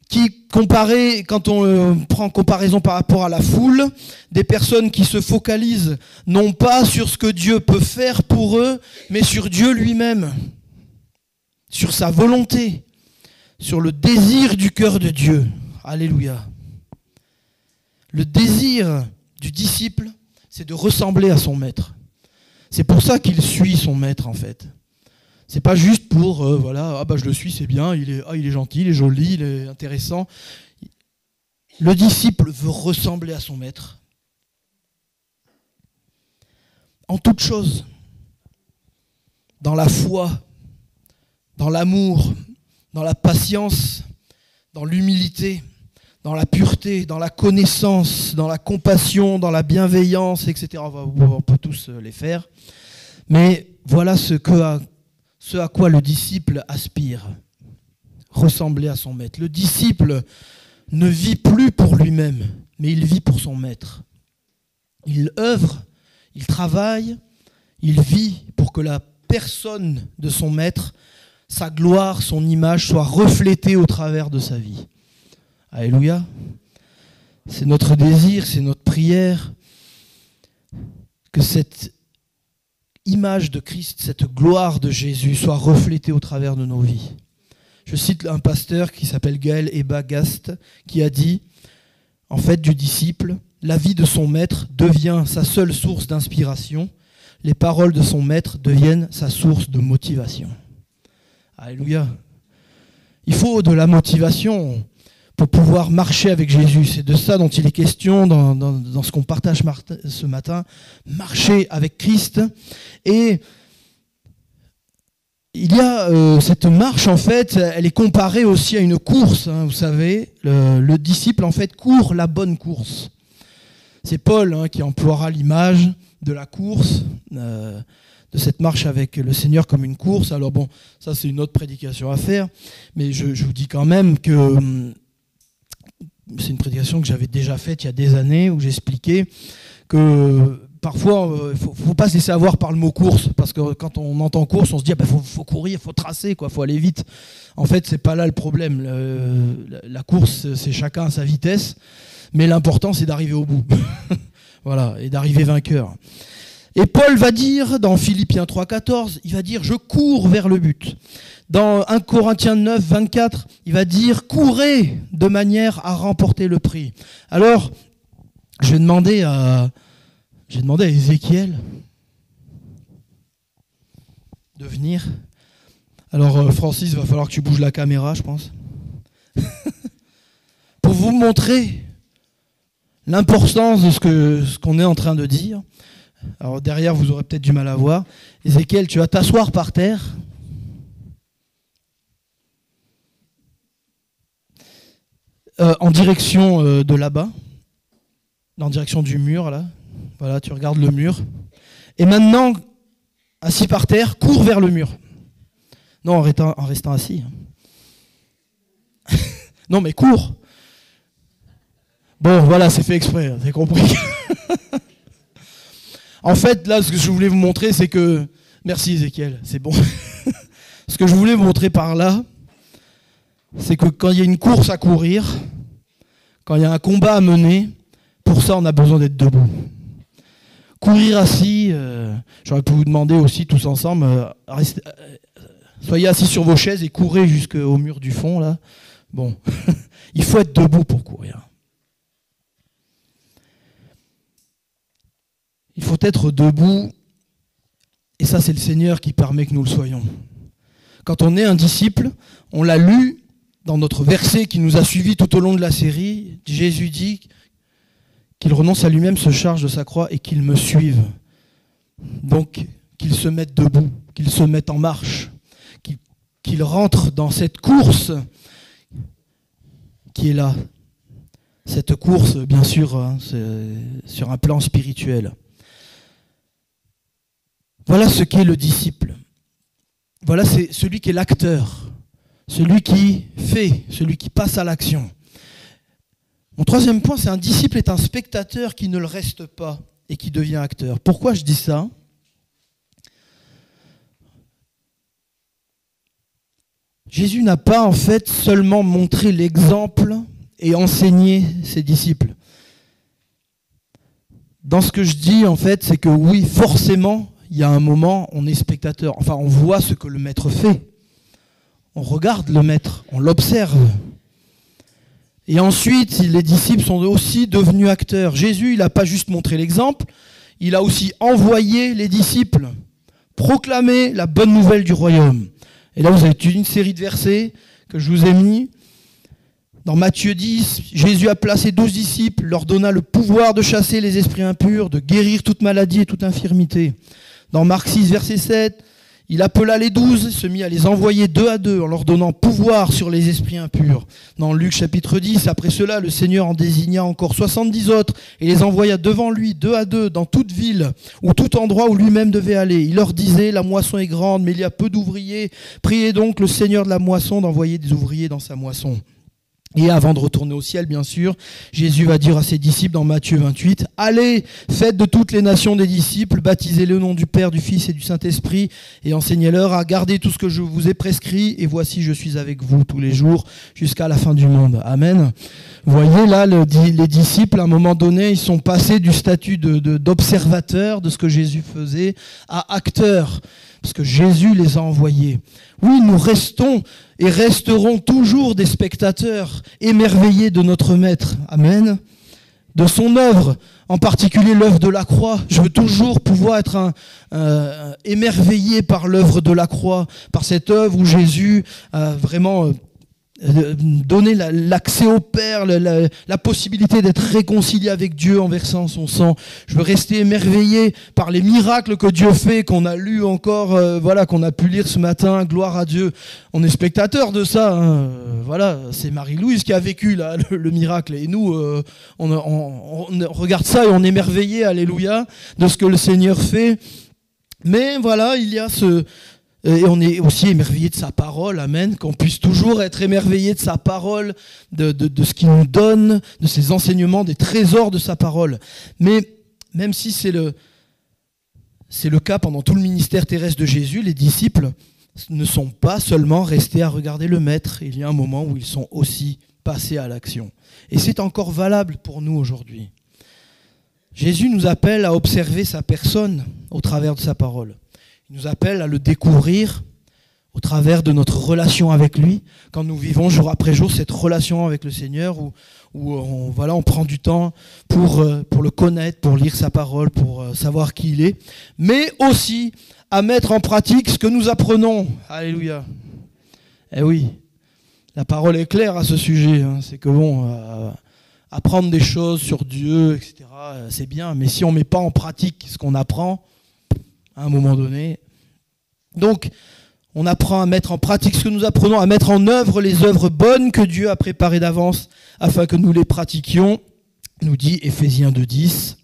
qui, quand on prend comparaison par rapport à la foule, des personnes qui se focalisent non pas sur ce que Dieu peut faire pour eux, mais sur Dieu lui-même, sur sa volonté, sur le désir du cœur de Dieu. Alléluia. Le désir du disciple, c'est de ressembler à son maître. C'est pour ça qu'il suit son maître en fait. C'est pas juste pour, je le suis, c'est bien, il est gentil, il est joli, il est intéressant. Le disciple veut ressembler à son maître. En toute chose. Dans la foi, dans l'amour, dans la patience, dans l'humilité, dans la pureté, dans la connaissance, dans la compassion, dans la bienveillance, etc. On peut tous les faire. Mais voilà ce à quoi le disciple aspire. Ressembler à son maître. Le disciple ne vit plus pour lui-même, mais il vit pour son maître. Il œuvre, il travaille, il vit pour que la personne de son maître, sa gloire, son image soit reflétée au travers de sa vie. Alléluia. C'est notre désir, c'est notre prière que cette image de Christ, cette gloire de Jésus soit reflétée au travers de nos vies. Je cite un pasteur qui s'appelle Gaël Ebagast qui a dit, en fait, du disciple, la vie de son maître devient sa seule source d'inspiration, les paroles de son maître deviennent sa source de motivation. Alléluia. Il faut de la motivation pour pouvoir marcher avec Jésus. C'est de ça dont il est question dans ce qu'on partage ce matin. Marcher avec Christ. Et il y a cette marche, en fait, elle est comparée aussi à une course. Vous savez, le disciple, en fait, court la bonne course. C'est Paul qui emploiera l'image de la course, de cette marche avec le Seigneur comme une course. Alors bon, ça c'est une autre prédication à faire, mais je vous dis quand même que c'est une prédication que j'avais déjà faite il y a des années, où j'expliquais que parfois, il ne faut pas se laisser avoir par le mot course, parce que quand on entend course, on se dit faut courir, il faut tracer, faut aller vite. En fait, c'est pas là le problème. La course, c'est chacun à sa vitesse, mais l'important, c'est d'arriver au bout. Voilà, et d'arriver vainqueur. Et Paul va dire, dans Philippiens 3,14, il va dire « Je cours vers le but ». Dans 1 Corinthiens 9, 24, il va dire « Courez de manière à remporter le prix ». Alors, je vais demander à Ézéchiel de venir. Alors, Francis, il va falloir que tu bouges la caméra, je pense. Pour vous montrer l'importance de ce qu'on est en train de dire. Alors derrière, vous aurez peut-être du mal à voir. Ézéchiel, tu vas t'asseoir par terre. En direction de là-bas. En direction du mur, là. Voilà, tu regardes le mur. Et maintenant, assis par terre, cours vers le mur. Non, en restant assis. Non, mais cours. Bon, voilà, c'est fait exprès, c'est compris. En fait, là, ce que je voulais vous montrer, c'est que... Merci Ézéchiel, c'est bon. Ce que je voulais vous montrer par là, c'est que quand il y a une course à courir, quand il y a un combat à mener, pour ça, on a besoin d'être debout. Courir assis, j'aurais pu vous demander aussi tous ensemble, soyez assis sur vos chaises et courez jusqu'au mur du fond, là. Bon, il faut être debout pour courir. Il faut être debout, et ça c'est le Seigneur qui permet que nous le soyons. Quand on est un disciple, on l'a lu dans notre verset qui nous a suivis tout au long de la série, Jésus dit qu'il renonce à lui-même, se charge de sa croix et qu'il me suive. Donc qu'il se mette debout, qu'il se mette en marche, qu'il rentre dans cette course qui est là. Cette course, bien sûr, sur un plan spirituel. Voilà ce qu'est le disciple. Voilà, c'est celui qui est l'acteur, celui qui fait, celui qui passe à l'action. Mon troisième point, c'est un disciple est un spectateur qui ne le reste pas et qui devient acteur. Pourquoi je dis ça ? Jésus n'a pas en fait seulement montré l'exemple et enseigné ses disciples. Dans ce que je dis, en fait, c'est que oui, forcément, il y a un moment, on est spectateur. Enfin, on voit ce que le maître fait. On regarde le maître, on l'observe. Et ensuite, les disciples sont aussi devenus acteurs. Jésus, il n'a pas juste montré l'exemple, il a aussi envoyé les disciples proclamer la bonne nouvelle du royaume. Et là, vous avez une série de versets que je vous ai mis. Dans Matthieu 10, Jésus a placé 12 disciples, leur donna le pouvoir de chasser les esprits impurs, de guérir toute maladie et toute infirmité. Dans Marc 6, verset 7, Il appela les 12, se mit à les envoyer 2 à 2, en leur donnant pouvoir sur les esprits impurs. Dans Luc chapitre 10, après cela, le Seigneur en désigna encore 70 autres et les envoya devant lui 2 à 2 dans toute ville ou tout endroit où lui-même devait aller. Il leur disait, la moisson est grande, mais il y a peu d'ouvriers. Priez donc le Seigneur de la moisson d'envoyer des ouvriers dans sa moisson. Et avant de retourner au ciel, bien sûr, Jésus va dire à ses disciples dans Matthieu 28, « Allez, faites de toutes les nations des disciples, baptisez-les au nom du Père, du Fils et du Saint-Esprit, et enseignez-leur à garder tout ce que je vous ai prescrit, et voici, je suis avec vous tous les jours jusqu'à la fin du monde. » Amen. Vous voyez là, les disciples, à un moment donné, ils sont passés du statut d'observateurs de ce que Jésus faisait à acteurs, parce que Jésus les a envoyés. Oui, nous restons et resterons toujours des spectateurs émerveillés de notre Maître. Amen. De son œuvre, en particulier l'œuvre de la croix. Je veux toujours pouvoir être émerveillé par l'œuvre de la croix, par cette œuvre où Jésus a vraiment donné l'accès au Père, la possibilité d'être réconcilié avec Dieu en versant son sang. Je veux rester émerveillé par les miracles que Dieu fait, qu'on a lu encore, qu'on a pu lire ce matin, gloire à Dieu. On est spectateur de ça, hein. Voilà, c'est Marie-Louise qui a vécu là, le miracle, et nous, on regarde ça et on est émerveillé, alléluia, de ce que le Seigneur fait. Mais voilà, il y a et on est aussi émerveillé de sa parole, amen, qu'on puisse toujours être émerveillé de sa parole, de ce qu'il nous donne, de ses enseignements, des trésors de sa parole. Mais même si c'est le cas pendant tout le ministère terrestre de Jésus, les disciples ne sont pas seulement restés à regarder le Maître. Il y a un moment où ils sont aussi passés à l'action. Et c'est encore valable pour nous aujourd'hui. Jésus nous appelle à observer sa personne au travers de sa parole. Il nous appelle à le découvrir au travers de notre relation avec lui, quand nous vivons jour après jour cette relation avec le Seigneur, où on prend du temps pour le connaître, pour lire sa parole, pour savoir qui il est, mais aussi à mettre en pratique ce que nous apprenons. Alléluia. Eh oui, la parole est claire à ce sujet, hein. C'est que apprendre des choses sur Dieu, etc., c'est bien, mais si on ne met pas en pratique ce qu'on apprend, à un moment donné. Donc, on apprend à mettre en pratique ce que nous apprenons, à mettre en œuvre les œuvres bonnes que Dieu a préparées d'avance afin que nous les pratiquions, nous dit Éphésiens 2:10,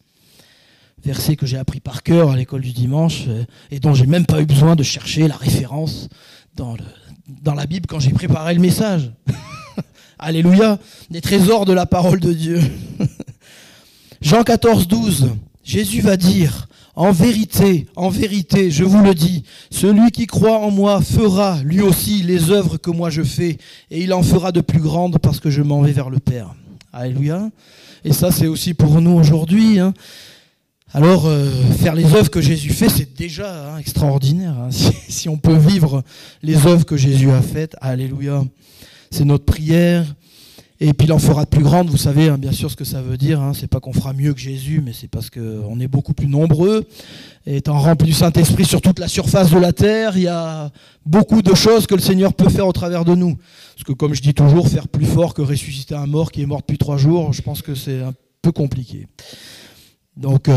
verset que j'ai appris par cœur à l'école du dimanche et dont j'ai même pas eu besoin de chercher la référence dans la Bible quand j'ai préparé le message. Alléluia, des trésors de la parole de Dieu. Jean 14:12, Jésus va dire, en vérité, je vous le dis, celui qui croit en moi fera lui aussi les œuvres que moi je fais, et il en fera de plus grandes parce que je m'en vais vers le Père. Alléluia. Et ça, c'est aussi pour nous aujourd'hui, hein. Alors, faire les œuvres que Jésus fait, c'est déjà extraordinaire, hein. Si on peut vivre les œuvres que Jésus a faites, alléluia. C'est notre prière. Et puis il en fera de plus grandes, vous savez hein, bien sûr ce que ça veut dire, hein. C'est pas qu'on fera mieux que Jésus, mais c'est parce qu'on est beaucoup plus nombreux. Et étant rempli du Saint-Esprit sur toute la surface de la terre, il y a beaucoup de choses que le Seigneur peut faire au travers de nous. Parce que comme je dis toujours, faire plus fort que ressusciter un mort qui est mort depuis 3 jours, je pense que c'est un peu compliqué. Donc,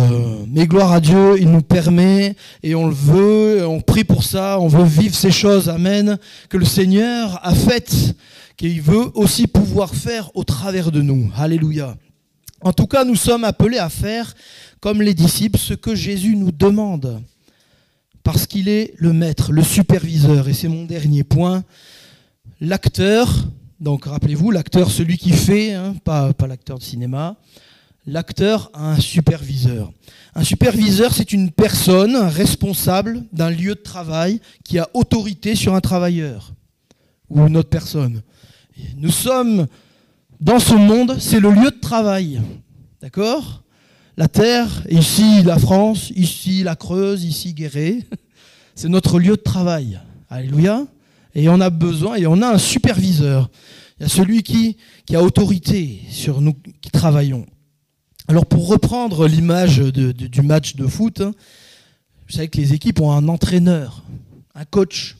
mais gloire à Dieu, il nous permet, et on le veut, on prie pour ça, on veut vivre ces choses, amen, que le Seigneur a faites, qu'il veut aussi pouvoir faire au travers de nous. Alléluia. En tout cas, nous sommes appelés à faire, comme les disciples, ce que Jésus nous demande, parce qu'il est le maître, le superviseur, et c'est mon dernier point, l'acteur, donc rappelez-vous, l'acteur, celui qui fait, hein, pas l'acteur de cinéma. L'acteur a un superviseur. Un superviseur, c'est une personne responsable d'un lieu de travail qui a autorité sur un travailleur ou une autre personne. Nous sommes dans ce monde, c'est le lieu de travail. D'accord ? La Terre, ici la France, ici la Creuse, ici Guéret, c'est notre lieu de travail. Alléluia. Et on a besoin, et on a un superviseur. Il y a celui qui a autorité sur nous qui travaillons. Alors pour reprendre l'image du match de foot, vous savez que les équipes ont un entraîneur, un coach.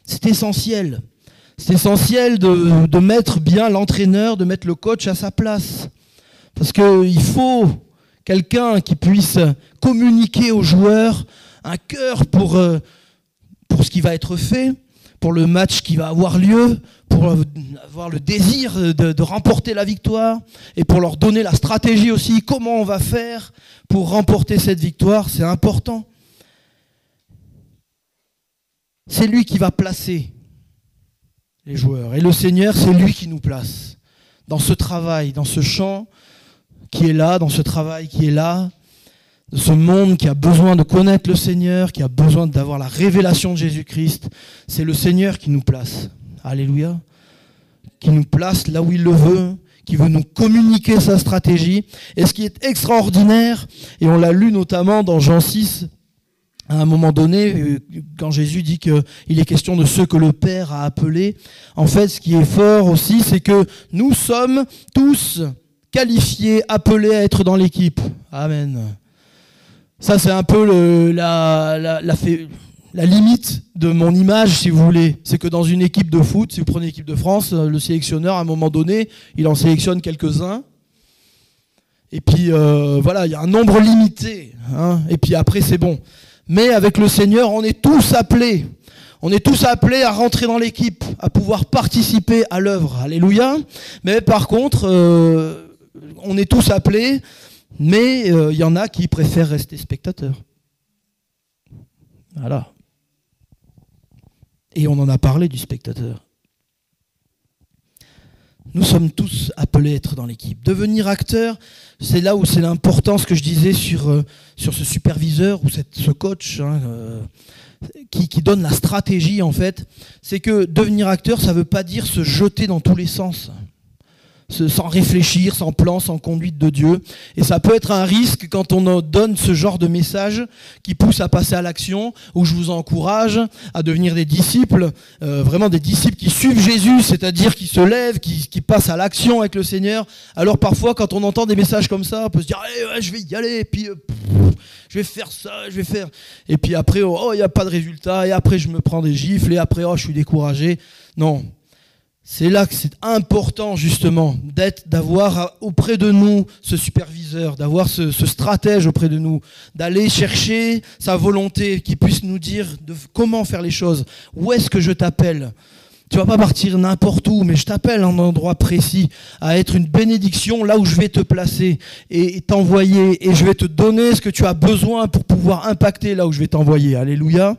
C'est essentiel. C'est essentiel de mettre bien l'entraîneur, de mettre le coach à sa place. Parce qu'il faut quelqu'un qui puisse communiquer aux joueurs un cœur pour pour ce qui va être fait, pour le match qui va avoir lieu, pour avoir le désir de remporter la victoire, et pour leur donner la stratégie aussi, comment on va faire pour remporter cette victoire, c'est important. C'est lui qui va placer les joueurs. Et le Seigneur, c'est lui qui nous place dans ce travail, dans ce champ qui est là, dans ce travail qui est là, de ce monde qui a besoin de connaître le Seigneur, qui a besoin d'avoir la révélation de Jésus-Christ. C'est le Seigneur qui nous place. Alléluia. Qui nous place là où il le veut, qui veut nous communiquer sa stratégie. Et ce qui est extraordinaire, et on l'a lu notamment dans Jean 6, à un moment donné, quand Jésus dit qu'il est question de ceux que le Père a appelés, en fait, ce qui est fort aussi, c'est que nous sommes tous qualifiés, appelés à être dans l'équipe. Amen. Ça, c'est un peu la limite de mon image, si vous voulez. C'est que dans une équipe de foot, si vous prenez l'équipe de France, le sélectionneur, à un moment donné, il en sélectionne quelques-uns. Et puis, voilà, il y a un nombre limité. Hein, et puis après, c'est bon. Mais avec le Seigneur, on est tous appelés. On est tous appelés à rentrer dans l'équipe, à pouvoir participer à l'œuvre. Alléluia. Mais par contre, on est tous appelés, mais il y en a qui préfèrent rester spectateurs. Voilà. Et on en a parlé du spectateur. Nous sommes tous appelés à être dans l'équipe. Devenir acteur, c'est là où c'est l'importance que je disais sur ce superviseur ou ce coach qui donne la stratégie en fait. C'est que devenir acteur, ça ne veut pas dire se jeter dans tous les sens. Sans réfléchir, sans plan, sans conduite de Dieu. Et ça peut être un risque quand on donne ce genre de message qui pousse à passer à l'action, où je vous encourage à devenir des disciples, vraiment des disciples qui suivent Jésus, c'est-à-dire qui se lèvent, qui passent à l'action avec le Seigneur. Alors parfois, quand on entend des messages comme ça, on peut se dire allez, ouais, je vais y aller, et puis je vais faire ça, je vais faire... Et puis après, oh, il n'y a pas de résultat, et après je me prends des gifles, et après, oh, je suis découragé. Non. C'est là que c'est important justement d'avoir auprès de nous ce superviseur, d'avoir ce stratège auprès de nous, d'aller chercher sa volonté, qui puisse nous dire comment faire les choses, où est-ce que je t'appelle. Tu vas pas partir n'importe où, mais je t'appelle à un endroit précis, à être une bénédiction là où je vais te placer et t'envoyer, et je vais te donner ce que tu as besoin pour pouvoir impacter là où je vais t'envoyer. Alléluia.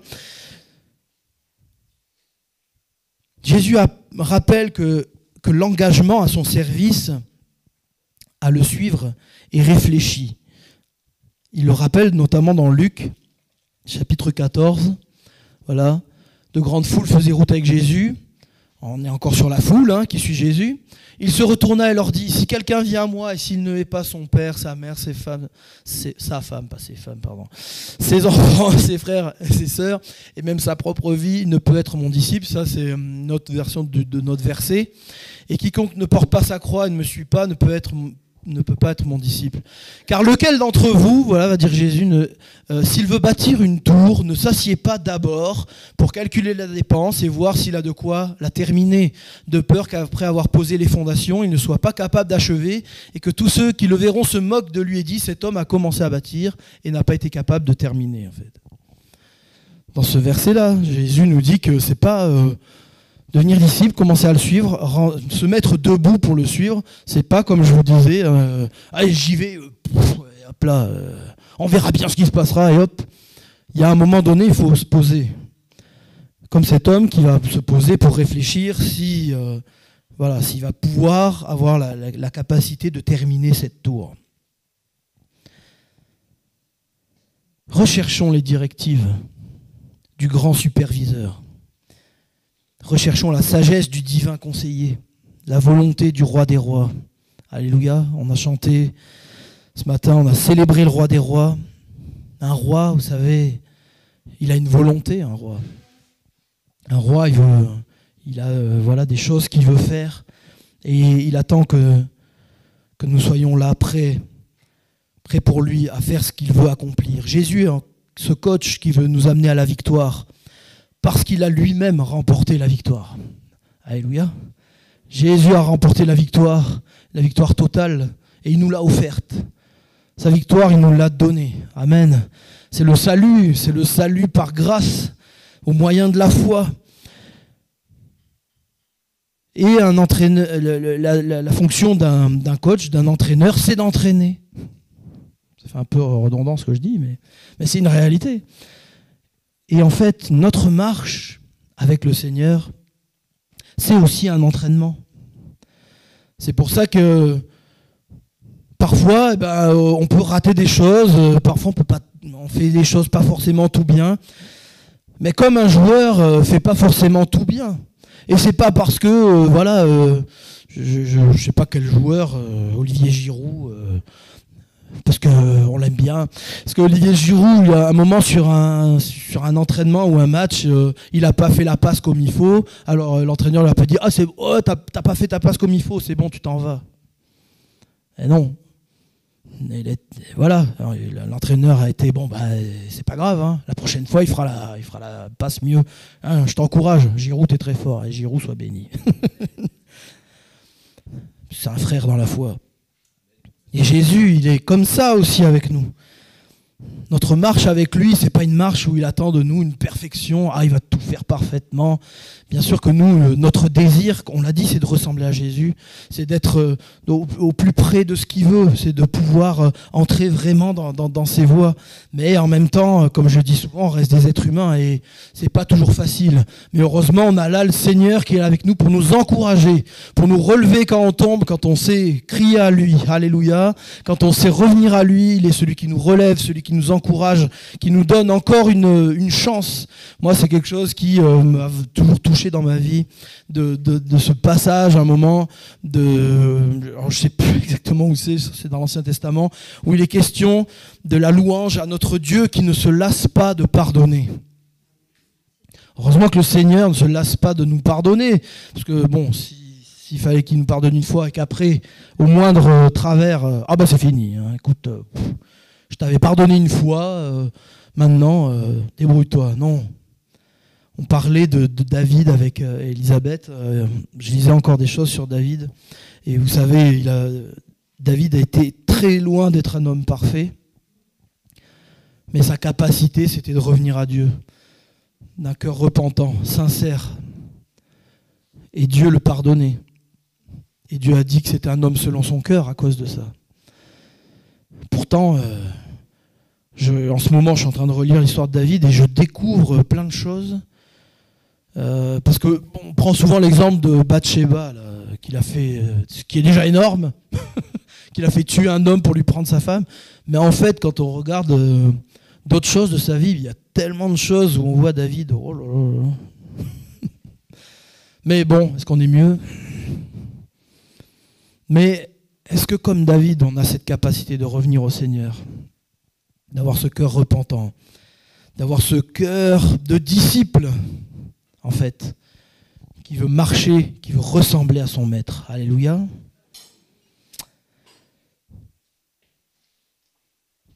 Jésus rappelle que l'engagement à son service, à le suivre, est réfléchi. Il le rappelle notamment dans Luc, chapitre 14. Voilà. De grandes foules faisaient route avec Jésus. On est encore sur la foule qui suit Jésus. Il se retourna et leur dit, si quelqu'un vient à moi et s'il ne hait pas son père, sa mère, ses enfants, ses frères et ses sœurs, et même sa propre vie, il ne peut être mon disciple. Ça, c'est notre version de notre verset. Et quiconque ne porte pas sa croix et ne me suit pas ne peut pas être mon disciple. Car lequel d'entre vous, voilà, va dire Jésus, s'il veut bâtir une tour, ne s'assied pas d'abord pour calculer la dépense et voir s'il a de quoi la terminer, de peur qu'après avoir posé les fondations, il ne soit pas capable d'achever et que tous ceux qui le verront se moquent de lui et disent, cet homme a commencé à bâtir et n'a pas été capable de terminer. En fait. Dans ce verset-là, Jésus nous dit que c'est pas... devenir disciple, commencer à le suivre, se mettre debout pour le suivre, c'est pas comme je vous disais, allez j'y vais, hop là, on verra bien ce qui se passera et hop. Il y a un moment donné, il faut se poser. Comme cet homme qui va se poser pour réfléchir s'il va pouvoir avoir la capacité de terminer cette tour. Recherchons les directives du grand superviseur. Recherchons la sagesse du divin conseiller, la volonté du roi des rois. Alléluia, on a chanté ce matin, on a célébré le roi des rois. Un roi, vous savez, il a une volonté, un roi. Un roi, il a des choses qu'il veut faire et il attend que nous soyons là, prêts pour lui à faire ce qu'il veut accomplir. Jésus, ce coach qui veut nous amener à la victoire, parce qu'il a lui-même remporté la victoire. Alléluia. Jésus a remporté la victoire totale, et il nous l'a offerte. Sa victoire, il nous l'a donnée. Amen. C'est le salut par grâce. au moyen de la foi. Et un entraîneur, la fonction d'un coach, d'un entraîneur, c'est d'entraîner. Ça fait un peu redondant ce que je dis, mais c'est une réalité. Et en fait, notre marche avec le Seigneur, c'est aussi un entraînement. C'est pour ça que parfois, on peut rater des choses, parfois on fait des choses pas forcément tout bien. Mais comme un joueur fait pas forcément tout bien. Et c'est pas parce que, je sais pas quel joueur, Olivier Giroud, parce qu'on l'aime bien. Parce qu'Olivier Giroud, il y a un moment sur un entraînement ou un match, il n'a pas fait la passe comme il faut. Alors l'entraîneur lui a pas dit t'as pas fait ta passe comme il faut, c'est bon, tu t'en vas. Et non. Voilà, alors, l'entraîneur a été c'est pas grave, hein. La prochaine fois il fera la passe mieux. Hein, je t'encourage, Giroud, t'es très fort, et Giroud soit béni. C'est un frère dans la foi. Et Jésus, il est comme ça aussi avec nous. Notre marche avec lui, c'est pas une marche où il attend de nous une perfection. Il va tout faire parfaitement. Bien sûr que nous, notre désir, on l'a dit, c'est de ressembler à Jésus. C'est d'être au plus près de ce qu'il veut. C'est de pouvoir entrer vraiment dans ses voies. Mais en même temps, comme je dis souvent, on reste des êtres humains et c'est pas toujours facile. Mais heureusement, on a là le Seigneur qui est là avec nous pour nous encourager, pour nous relever quand on tombe, quand on sait crier à lui. Alléluia. Quand on sait revenir à lui, il est celui qui nous relève, celui qui nous encourage, qui nous donne encore une chance. Moi, c'est quelque chose qui m'a toujours touché dans ma vie, de ce passage, un moment, alors je sais plus exactement où c'est dans l'Ancien Testament, où il est question de la louange à notre Dieu qui ne se lasse pas de pardonner. Heureusement que le Seigneur ne se lasse pas de nous pardonner, parce que bon, s'il fallait qu'il nous pardonne une fois et qu'après, au moindre travers, c'est fini, hein, écoute, je t'avais pardonné une fois, maintenant, débrouille-toi. Non. On parlait de David avec Elisabeth. Je lisais encore des choses sur David. Et vous savez, David a été très loin d'être un homme parfait. Mais sa capacité, c'était de revenir à Dieu. D'un cœur repentant, sincère. Et Dieu le pardonnait. Et Dieu a dit que c'était un homme selon son cœur à cause de ça. Pourtant, en ce moment, je suis en train de relire l'histoire de David et je découvre plein de choses. Parce que on prend souvent l'exemple de Bathsheba, qu'il a fait, ce qui est déjà énorme, qu'il a fait tuer un homme pour lui prendre sa femme. Mais en fait, quand on regarde d'autres choses de sa vie, il y a tellement de choses où on voit David. Oh là là. Mais bon, est-ce qu'on est mieux ? Mais est-ce que comme David, on a cette capacité de revenir au Seigneur, d'avoir ce cœur repentant, d'avoir ce cœur de disciple, en fait, qui veut marcher, qui veut ressembler à son maître. Alléluia.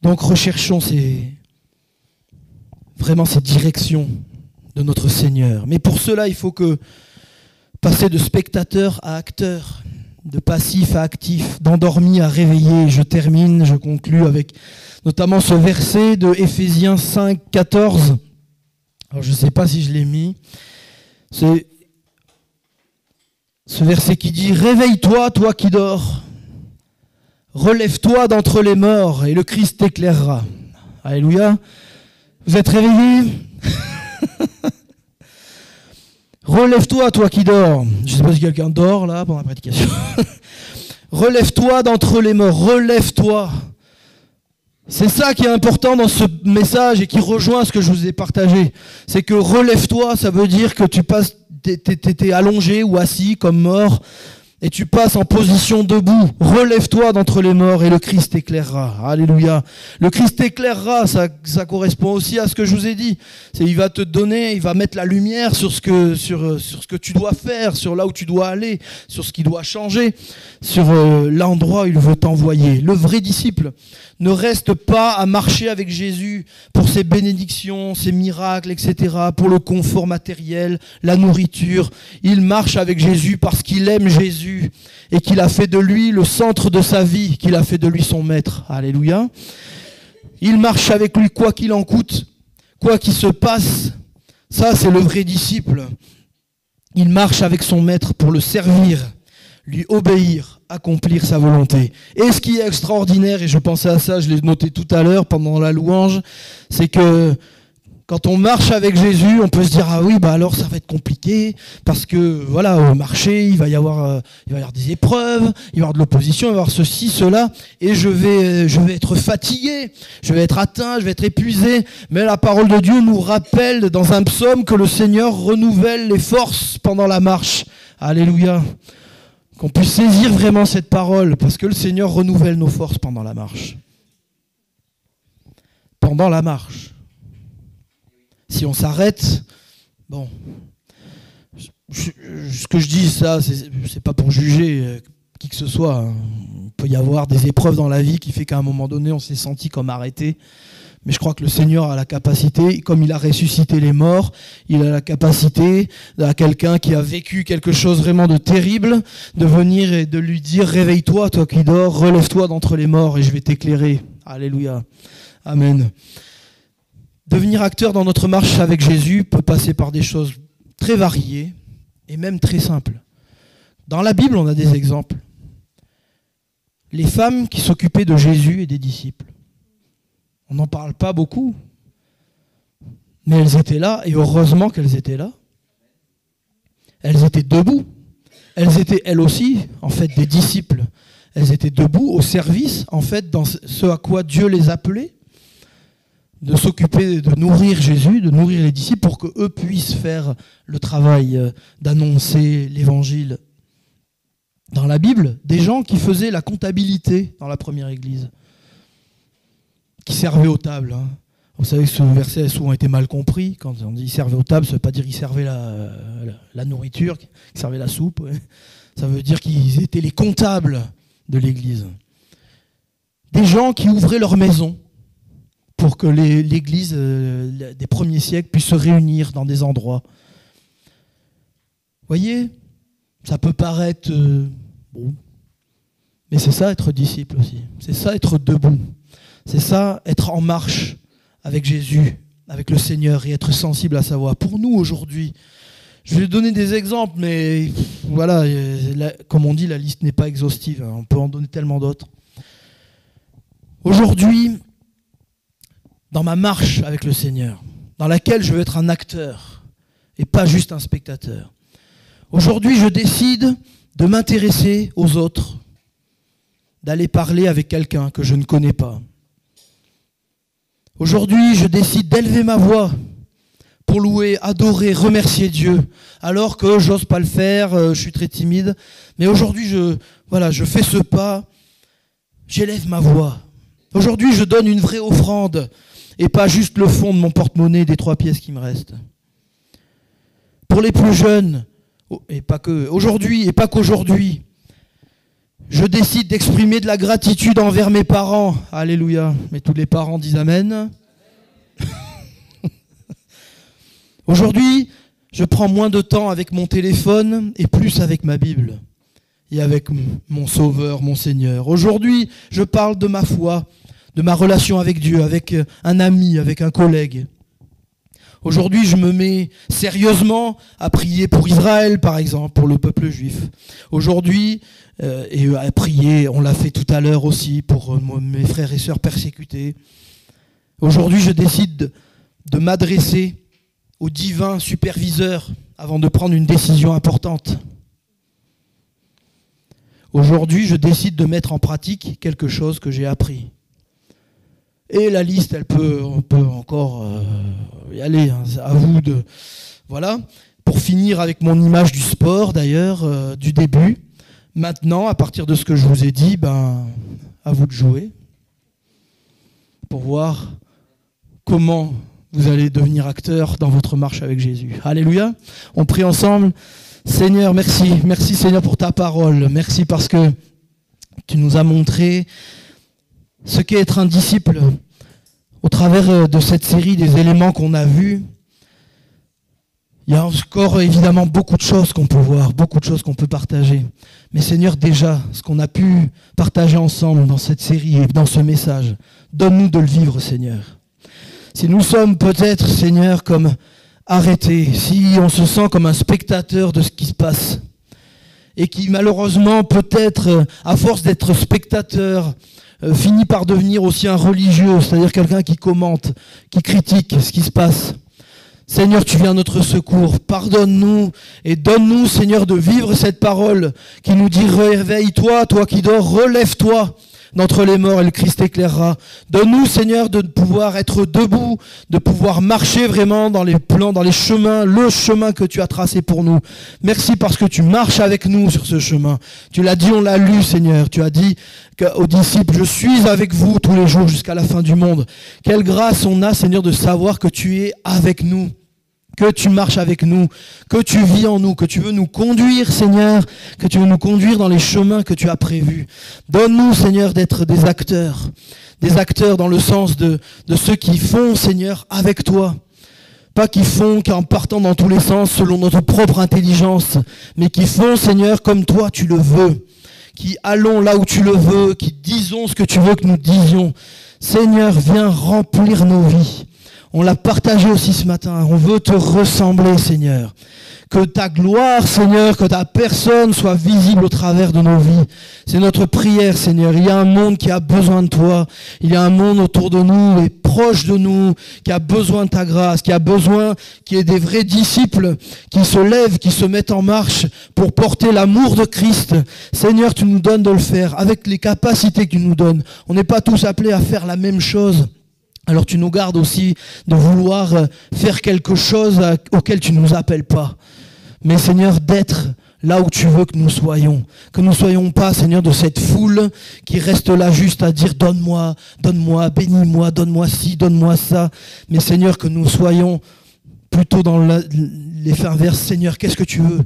Donc recherchons vraiment ces directions de notre Seigneur. Mais pour cela, il faut passer de spectateur à acteur, de passif à actif, d'endormi à réveillé. Je termine, je conclus avec notamment ce verset de Éphésiens 5, 14. Alors je ne sais pas si je l'ai mis. C'est ce verset qui dit « Réveille-toi, toi qui dors, relève-toi d'entre les morts et le Christ t'éclairera. » Alléluia. Vous êtes réveillés ? Relève-toi, toi qui dors. Je ne sais pas si quelqu'un dort là pendant la prédication. Relève-toi d'entre les morts, relève-toi. C'est ça qui est important dans ce message et qui rejoint ce que je vous ai partagé. C'est que relève-toi, ça veut dire que t'es allongé ou assis comme mort et tu passes en position debout. Relève-toi d'entre les morts et le Christ t'éclairera. Alléluia. Le Christ t'éclairera, ça correspond aussi à ce que je vous ai dit. Il va te donner, il va mettre la lumière sur ce que tu dois faire, sur là où tu dois aller, sur ce qui doit changer, sur l'endroit où il veut t'envoyer. Le vrai disciple ne reste pas à marcher avec Jésus pour ses bénédictions, ses miracles, etc., pour le confort matériel, la nourriture. Il marche avec Jésus parce qu'il aime Jésus et qu'il a fait de lui le centre de sa vie, qu'il a fait de lui son maître. Alléluia. Il marche avec lui quoi qu'il en coûte, quoi qu'il se passe, Ça, c'est le vrai disciple. Il marche avec son maître pour le servir, lui obéir, accomplir sa volonté. Et ce qui est extraordinaire, et je pensais à ça, je l'ai noté tout à l'heure pendant la louange, c'est que quand on marche avec Jésus, on peut se dire ah oui, bah alors ça va être compliqué parce que voilà, au marché, il va y avoir des épreuves, il va y avoir de l'opposition, il va y avoir ceci, cela, et je vais être fatigué, je vais être atteint, je vais être épuisé. Mais la parole de Dieu nous rappelle dans un psaume que le Seigneur renouvelle les forces pendant la marche. Alléluia. Qu'on puisse saisir vraiment cette parole, parce que le Seigneur renouvelle nos forces pendant la marche. Pendant la marche. Si on s'arrête, bon, ce que je dis, ça, c'est pas pour juger qui que ce soit. Hein. Il peut y avoir des épreuves dans la vie qui fait qu'à un moment donné, on s'est senti comme arrêté. Mais je crois que le Seigneur a la capacité, comme il a ressuscité les morts, il a la capacité à quelqu'un qui a vécu quelque chose vraiment de terrible, de venir et de lui dire « Réveille-toi, toi qui dors, relève-toi d'entre les morts et je vais t'éclairer. » Alléluia. Amen. Devenir acteur dans notre marche avec Jésus peut passer par des choses très variées et même très simples. Dans la Bible, on a des exemples. Les femmes qui s'occupaient de Jésus et des disciples. On n'en parle pas beaucoup, mais elles étaient là, et heureusement qu'elles étaient là. Elles étaient debout. Elles étaient, elles aussi, en fait, des disciples. Elles étaient debout au service, en fait, dans ce à quoi Dieu les appelait, de s'occuper, de nourrir Jésus, de nourrir les disciples pour qu'eux puissent faire le travail d'annoncer l'évangile. Dans la Bible, des gens qui faisaient la comptabilité dans la première église, qui servaient aux tables. Hein. Vous savez que ce verset a souvent été mal compris. Quand on dit « servaient aux tables », ça ne veut pas dire qu'ils servaient la nourriture, qu'ils servaient la soupe. Ouais. Ça veut dire qu'ils étaient les comptables de l'église. Des gens qui ouvraient leur maison pour que l'église des premiers siècles puisse se réunir dans des endroits. Vous voyez, ça peut paraître bon, mais c'est ça être disciple aussi. C'est ça être debout. C'est ça être en marche avec Jésus, avec le Seigneur et être sensible à sa voix. Pour nous aujourd'hui, je vais donner des exemples, mais voilà, comme on dit, la liste n'est pas exhaustive. On peut en donner tellement d'autres. Aujourd'hui, dans ma marche avec le Seigneur, dans laquelle je veux être un acteur et pas juste un spectateur. Aujourd'hui, je décide de m'intéresser aux autres, d'aller parler avec quelqu'un que je ne connais pas. Aujourd'hui, je décide d'élever ma voix pour louer, adorer, remercier Dieu, alors que j'ose pas le faire, je suis très timide. Mais aujourd'hui, je fais ce pas, j'élève ma voix. Aujourd'hui, je donne une vraie offrande et pas juste le fond de mon porte-monnaie des 3 pièces qui me restent. Pour les plus jeunes, et pas que aujourd'hui, et pas qu'aujourd'hui, je décide d'exprimer de la gratitude envers mes parents. Alléluia. Mais tous les parents disent Amen. Aujourd'hui, je prends moins de temps avec mon téléphone et plus avec ma Bible et avec mon Sauveur, mon Seigneur. Aujourd'hui, je parle de ma foi, de ma relation avec Dieu, avec un ami, avec un collègue. Aujourd'hui, je me mets sérieusement à prier pour Israël, par exemple, pour le peuple juif. Aujourd'hui, et à prier, on l'a fait tout à l'heure aussi, pour mes frères et sœurs persécutés. Aujourd'hui, je décide de m'adresser au divin superviseur avant de prendre une décision importante. Aujourd'hui, je décide de mettre en pratique quelque chose que j'ai appris. Et la liste, on peut encore y aller, hein, à vous de... Voilà. Pour finir avec mon image du sport, d'ailleurs, du début. Maintenant, à partir de ce que je vous ai dit, à vous de jouer. Pour voir comment vous allez devenir acteur dans votre marche avec Jésus. Alléluia. On prie ensemble. Seigneur, merci. Merci Seigneur pour ta parole. Merci parce que tu nous as montré ce qu'est être un disciple. Au travers de cette série des éléments qu'on a vus, il y a encore évidemment beaucoup de choses qu'on peut voir, beaucoup de choses qu'on peut partager. Mais Seigneur, déjà, ce qu'on a pu partager ensemble dans cette série et dans ce message, donne-nous de le vivre, Seigneur. Si nous sommes peut-être, Seigneur, comme arrêter, si on se sent comme un spectateur de ce qui se passe, et qui malheureusement peut-être, à force d'être spectateur, finit par devenir aussi un religieux, c'est-à-dire quelqu'un qui commente, qui critique ce qui se passe. Seigneur, tu viens à notre secours, pardonne-nous et donne-nous, Seigneur, de vivre cette parole qui nous dit « Réveille-toi, toi qui dors, relève-toi d'entre les morts et le Christ éclairera. » Donne-nous, Seigneur, de pouvoir être debout, de pouvoir marcher vraiment dans les plans, dans les chemins, le chemin que tu as tracé pour nous. Merci parce que tu marches avec nous sur ce chemin. Tu l'as dit, on l'a lu, Seigneur. Tu as dit aux disciples, je suis avec vous tous les jours jusqu'à la fin du monde. Quelle grâce on a, Seigneur, de savoir que tu es avec nous, que tu marches avec nous, que tu vis en nous, que tu veux nous conduire, Seigneur, que tu veux nous conduire dans les chemins que tu as prévus. Donne-nous, Seigneur, d'être des acteurs dans le sens de ceux qui font, Seigneur, avec toi. Pas qui font qu'en partant dans tous les sens selon notre propre intelligence, mais qui font, Seigneur, comme toi tu le veux, qui allons là où tu le veux, qui disons ce que tu veux que nous disions. Seigneur, viens remplir nos vies. On l'a partagé aussi ce matin. On veut te ressembler, Seigneur. Que ta gloire, Seigneur, que ta personne soit visible au travers de nos vies. C'est notre prière, Seigneur. Il y a un monde qui a besoin de toi. Il y a un monde autour de nous et proche de nous qui a besoin de ta grâce, qui a besoin qu'il y ait des vrais disciples qui se lèvent, qui se mettent en marche pour porter l'amour de Christ. Seigneur, tu nous donnes de le faire avec les capacités que tu nous donnes. On n'est pas tous appelés à faire la même chose. Alors tu nous gardes aussi de vouloir faire quelque chose auquel tu ne nous appelles pas. Mais Seigneur, d'être là où tu veux que nous soyons. Que nous ne soyons pas, Seigneur, de cette foule qui reste là juste à dire « Donne-moi, donne-moi, bénis-moi, donne-moi ci, donne-moi ça ». Mais Seigneur, que nous soyons plutôt dans l'effet inverse. Seigneur, qu'est-ce que tu veux ?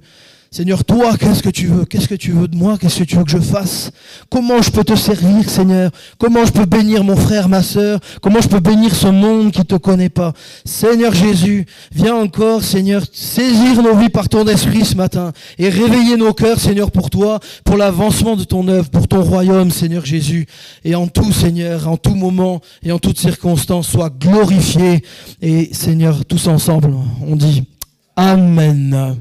Seigneur, toi, qu'est-ce que tu veux ? Qu'est-ce que tu veux de moi ? Qu'est-ce que tu veux que je fasse ? Comment je peux te servir, Seigneur ? Comment je peux bénir mon frère, ma sœur ? Comment je peux bénir ce monde qui ne te connaît pas ? Seigneur Jésus, viens encore, Seigneur, saisir nos vies par ton esprit ce matin et réveiller nos cœurs, Seigneur, pour toi, pour l'avancement de ton œuvre, pour ton royaume, Seigneur Jésus. Et en tout, Seigneur, en tout moment et en toutes circonstances, sois glorifié. Et Seigneur, tous ensemble, on dit Amen.